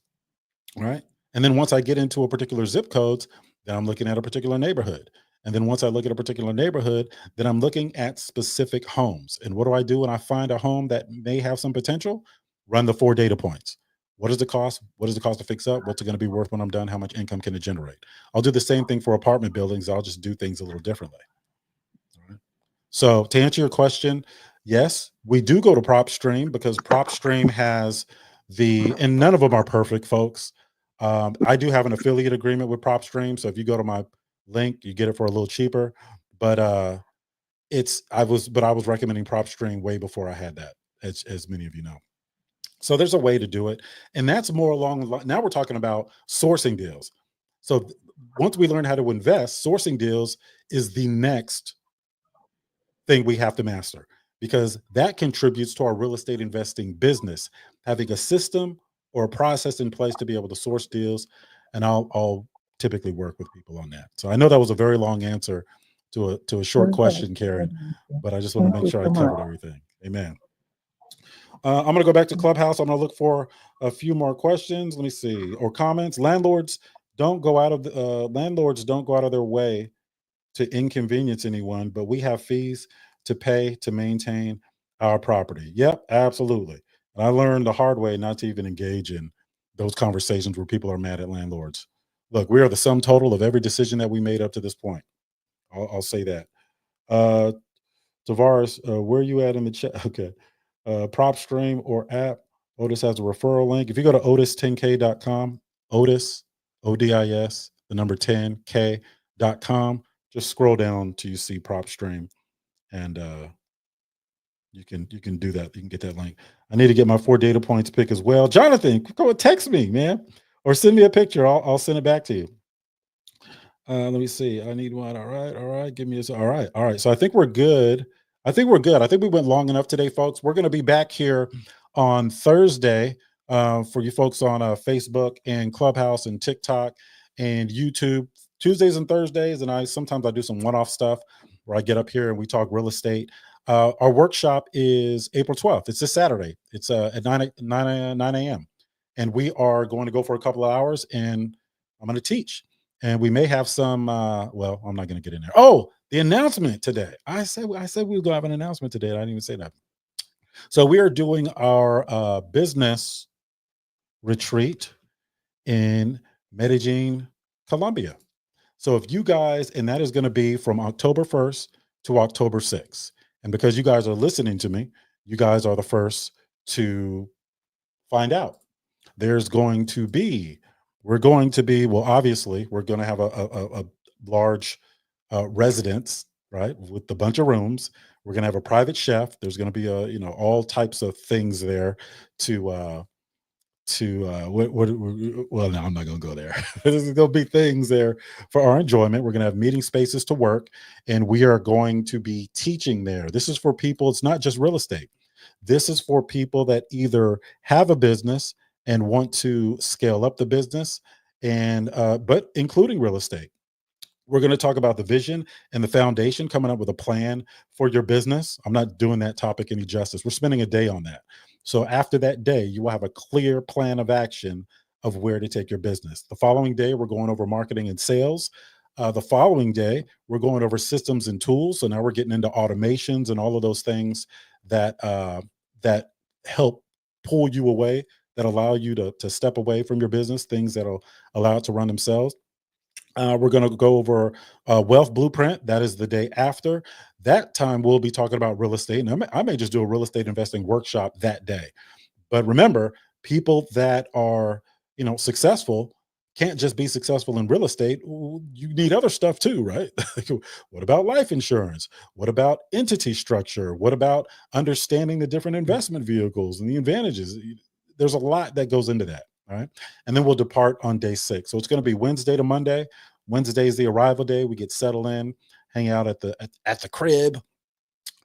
right? And then once I get into a particular zip codes, then I'm looking at a particular neighborhood. And then once I look at a particular neighborhood, then I'm looking at specific homes. And what do I do when I find a home that may have some potential? Run the 4 data points. What does it cost? What does it cost to fix up? What's it going to be worth when I'm done? How much income can it generate? I'll do the same thing for apartment buildings. I'll just do things a little differently. All right. So to answer your question, yes, we do go to PropStream because PropStream has and none of them are perfect, folks. I do have an affiliate agreement with PropStream. So if you go to my link, you get it for a little cheaper. But I was recommending PropStream way before I had that, as many of you know. So there's a way to do it. And that's more along, now we're talking about sourcing deals. So once we learn how to invest, sourcing deals is the next thing we have to master, because that contributes to our real estate investing business, having a system or a process in place to be able to source deals. And I'll typically work with people on that. So I know that was a very long answer to a short question, Karen, but I just want to make sure I covered everything. Amen. I'm going to go back to Clubhouse. I'm going to look for a few more questions. Let me see, or comments. Landlords don't go out of their way to inconvenience anyone, but we have fees to pay to maintain our property. Yep, absolutely. And I learned the hard way not to even engage in those conversations where people are mad at landlords. Look, we are the sum total of every decision that we made up to this point. I'll say that. Tavares, where are you at in the chat? Okay. PropStream or app. Otis has a referral link. If you go to otis10k.com, Otis, ODIS, the number 10k.com, just scroll down till you see PropStream, and you can do that. You can get that link. I need to get my 4 data points pick as well. Jonathan, go and text me, man, or send me a picture. I'll send it back to you. Let me see. I need one. All right. Give me this. All right. So I think we're good. I think we're good. I think we went long enough today, folks. We're going to be back here on Thursday for you folks on Facebook and Clubhouse and TikTok and YouTube. Tuesdays and Thursdays, and sometimes I do some one-off stuff where I get up here and we talk real estate. Our workshop is April 12th. It's this Saturday. It's at 9 a.m. And we are going to go for a couple of hours, and I'm going to teach. And we may have some, well, I'm not going to get in there. Oh, the announcement today. I said we were going to have an announcement today. I didn't even say that. So we are doing our business retreat in Medellin, Colombia. So if you guys, and that is going to be from October 1st to October 6th. And because you guys are listening to me, you guys are the first to find out. There's going to be, well, obviously, we're going to have a large residence, right, with a bunch of rooms. We're going to have a private chef. There's going to be all types of things there well, no, I'm not going to go there. There's going to be things there for our enjoyment. We're going to have meeting spaces to work, and we are going to be teaching there. This is for people. It's not just real estate. This is for people that either have a business and want to scale up the business, and but including real estate. We're going to talk about the vision and the foundation, coming up with a plan for your business. I'm not doing that topic any justice. We're spending a day on that. So after that day, you will have a clear plan of action of where to take your business. The following day, we're going over marketing and sales. The following day, we're going over systems and tools. So now we're getting into automations and all of those things that that help pull you away, that allow you to step away from your business, things that'll allow it to run themselves. We're going to go over wealth blueprint. That is the day after. That time we'll be talking about real estate. And I may just do a real estate investing workshop that day. But remember, people that are successful can't just be successful in real estate. You need other stuff too, right? What about life insurance? What about entity structure? What about understanding the different investment vehicles and the advantages? There's a lot that goes into that. All right. And then we'll depart on day 6. So it's going to be Wednesday to Monday. Wednesday is the arrival day. We get settled in, hang out at the crib,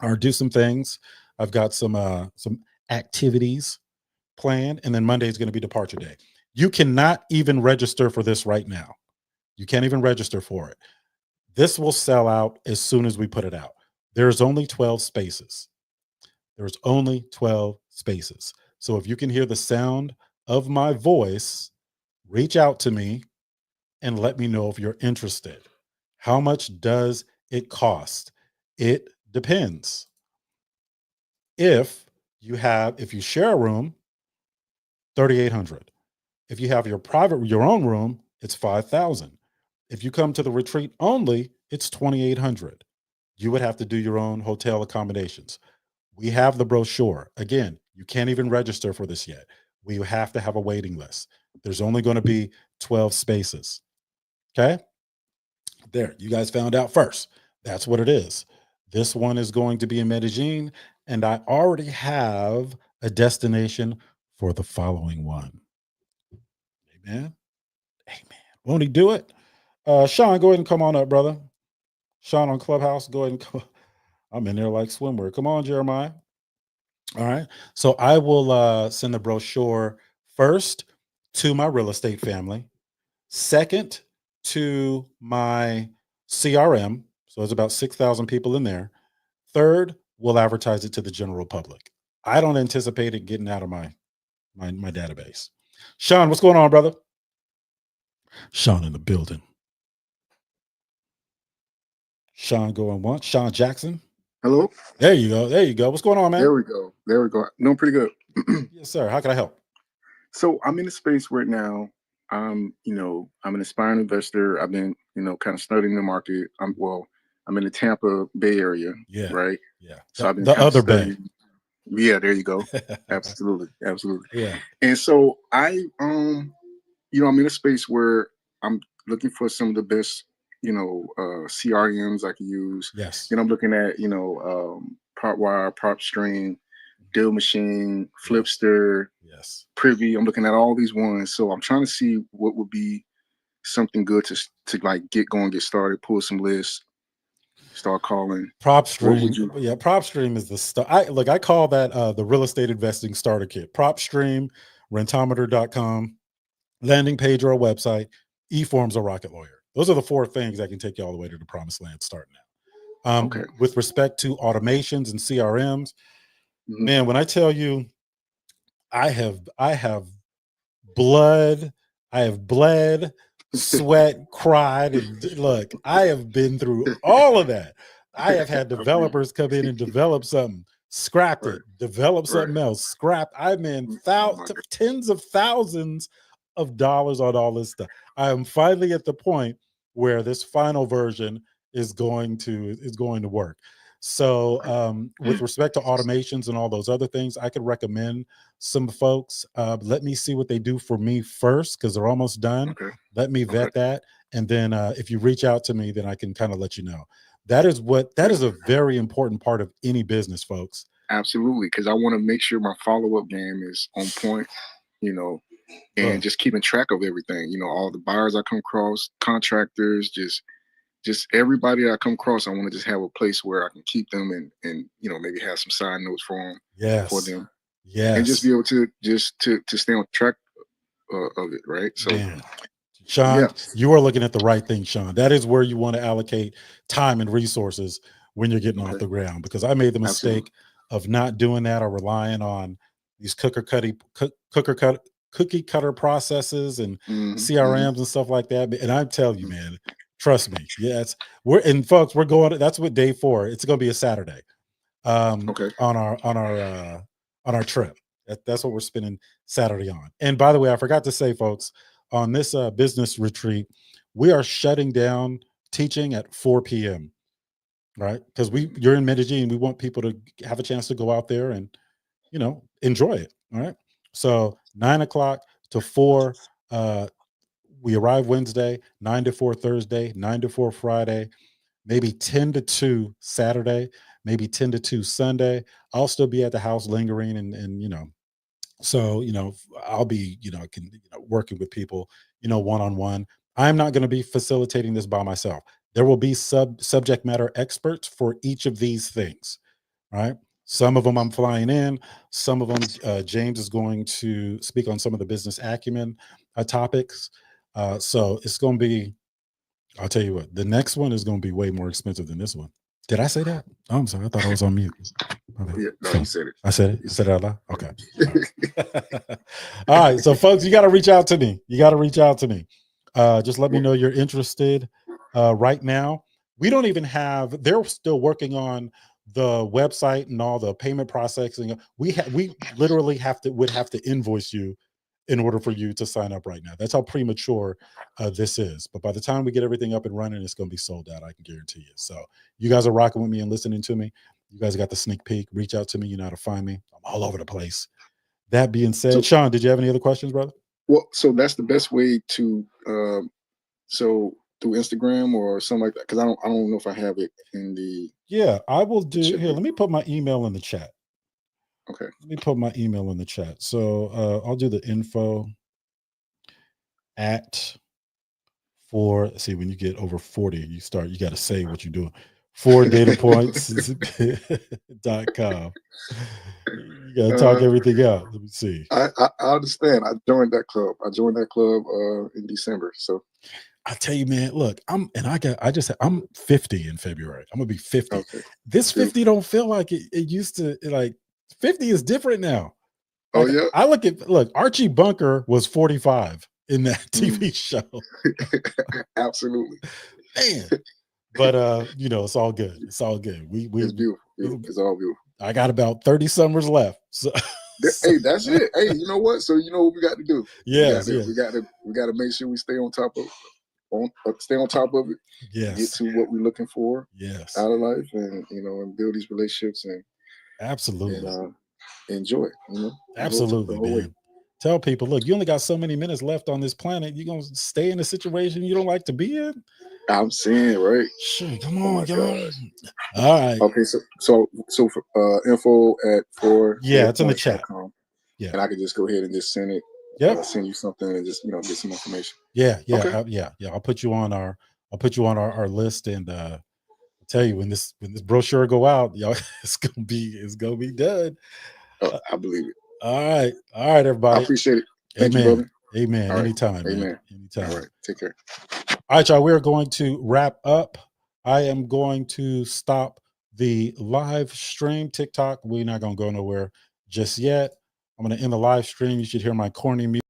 or do some things. I've got some activities planned. And then Monday is going to be departure day. You cannot even register for this right now. You can't even register for it. This will sell out as soon as we put it out. There's only 12 spaces. There's only 12 spaces. So if you can hear the sound of my voice, reach out to me and let me know if you're interested. How much does it cost? It depends. If you share a room, $3,800. If you have your own room, it's $5,000. If you come to the retreat only, it's $2,800. You would have to do your own hotel accommodations. We have the brochure. Again, you can't even register for this yet. We have to have a waiting list. There's only going to be 12 spaces. Okay. There, you guys found out first. That's what it is. This one is going to be in Medellin, and I already have a destination for the following one. Amen. Amen. Won't he do it? Sean, go ahead and come on up, brother. Sean on Clubhouse, go ahead and come. I'm in there like swimwear. Come on, Jeremiah. All right. So I will send the brochure first to my real estate family, second to my CRM. So there's about 6,000 people in there. Third, we'll advertise it to the general public. I don't anticipate it getting out of my database. Sean, what's going on, brother? Sean in the building. Sean going once. Sean Jackson. Hello. There you go. There you go. What's going on, man? There we go. There we go. Doing pretty good. Yes, sir. How can I help? So I'm in a space right now. I'm an aspiring investor. I've been, kind of studying the market. I'm in the Tampa Bay area. Yeah. Right. Yeah. So I've been the kind of other Bay. studying. Yeah, there you go. Absolutely. Absolutely. Yeah. And so I'm in a space where I'm looking for some of the best, CRMs I can use. Yes. I'm looking at, PropWire, PropStream, Deal Machine, Flipster, yes, Privy. I'm looking at all these ones. So I'm trying to see what would be something good to like get started, pull some lists. start calling. PropStream, yeah, PropStream is the stuff. I call that the real estate investing starter kit. PropStream, rentometer.com, landing page or a website, eForms or Rocket Lawyer. Those are the 4 things that can take you all the way to the promised land starting now. Okay. With respect to automations and CRMs, man, when I tell you I have bled, sweat, cried, and look, I have been through all of that. I have had developers come in and develop something, scrapped it, develop something else, scrapped. I'm in tens of thousands of dollars on all this stuff. I am finally at the point where this final version is going to work. So with respect to automations and all those other things, I could recommend some folks. Let me see what they do for me first, because they're almost done. Okay. Let me vet that. And then if you reach out to me, then I can kind of let you know. That is a very important part of any business, folks. Absolutely. Because I want to make sure my follow-up game is on point, and just keeping track of everything, all the buyers I come across, contractors, just everybody that I come across. I want to just have a place where I can keep them and maybe have some side notes for them. Yes. And just be able to to stay on track of it, right? So, man. Sean, you are looking at the right thing, Sean. That is where you want to allocate time and resources when you're getting off the ground, because I made the mistake of not doing that or relying on these cookie cutter processes and CRMs and stuff like that. And I tell you, man, trust me. Yes, folks, we're going. That's what day 4. It's going to be a Saturday. On our trip. That's what we're spending Saturday on. And by the way, I forgot to say, folks, on this business retreat, we are shutting down teaching at 4 p.m. Right? Because you're in Medellin. We want people to have a chance to go out there and enjoy it. All right. So 9 o'clock to 4. We arrive Wednesday, 9 to 4 Thursday, 9 to 4 Friday, maybe 10 to 2 Saturday, maybe 10 to 2 Sunday. I'll still be at the house lingering and so I'll be working with people one-on-one. I'm not going to be facilitating this by myself. There will be subject matter experts for each of these things. Right? Some of them I'm flying in. Some of them James is going to speak on some of the business acumen topics. So it's going to be, I'll tell you what, the next one is going to be way more expensive than this one. Did I say that? Oh, I'm sorry. I thought I was on mute. Okay. Yeah, no, you said it. I said it. You said it out loud? Okay. All right. So, folks, you got to reach out to me. Just let me know you're interested. Right now, we don't even have, they're still working on the website and all the payment processing. We literally would have to invoice you in order for you to sign up right now. That's how premature this is. But by the time we get everything up and running, it's going to be sold out. I can guarantee you. So you guys are rocking with me and listening to me. You guys got the sneak peek. Reach out to me. You know how to find me. I'm all over the place. That being said, Sean, did you have any other questions, brother? Well, so that's the best way to, so through Instagram or something like that. Cause I don't know if I have it in the. Yeah, I will do here. Let me put my email in the chat. Okay. Let me put my email in the chat. So I'll do the info see, when you get over 40, you got to say what you're doing. 4datapoints.com. You got to talk everything out. Let me see. I understand. I joined that club. In December. So I tell you, man, look, I'm 50 in February. I'm gonna be 50. Okay. This 50 don't feel like it used to. Like 50 is different now. Like, oh yeah. Look, Archie Bunker was 45 in that TV show. Absolutely. Man. But it's all good. It's all good. It's beautiful. It's all beautiful. I got about 30 summers left. So hey, that's it. Hey, you know what? So you know what we got to do? Yeah, we got to make sure we stay on top of it. Yes. Get to what we're looking for. Yes. Out of life, and and build these relationships and absolutely and enjoy it. Absolutely, man. Tell people, look, you only got so many minutes left on this planet. You're gonna stay in a situation you don't like to be in. I'm saying, right? Sure, come on, y'all. All right. Okay, so for, info at 4. Yeah, it's in the chat. Yeah, and I can just go ahead and just send it. Yeah, send you something and just get some information. Yeah. Okay. Yeah. I'll put you on our list and tell you, when this brochure go out, y'all, it's gonna be done. I believe it. All right, everybody. I appreciate it. Thank Amen. you, brother. Amen. All right. Anytime, man. Amen. Anytime. All right. Take care. All right, y'all. We're going to wrap up. I am going to stop the live stream. TikTok, we're not gonna go nowhere just yet. I'm gonna end the live stream. You should hear my corny music.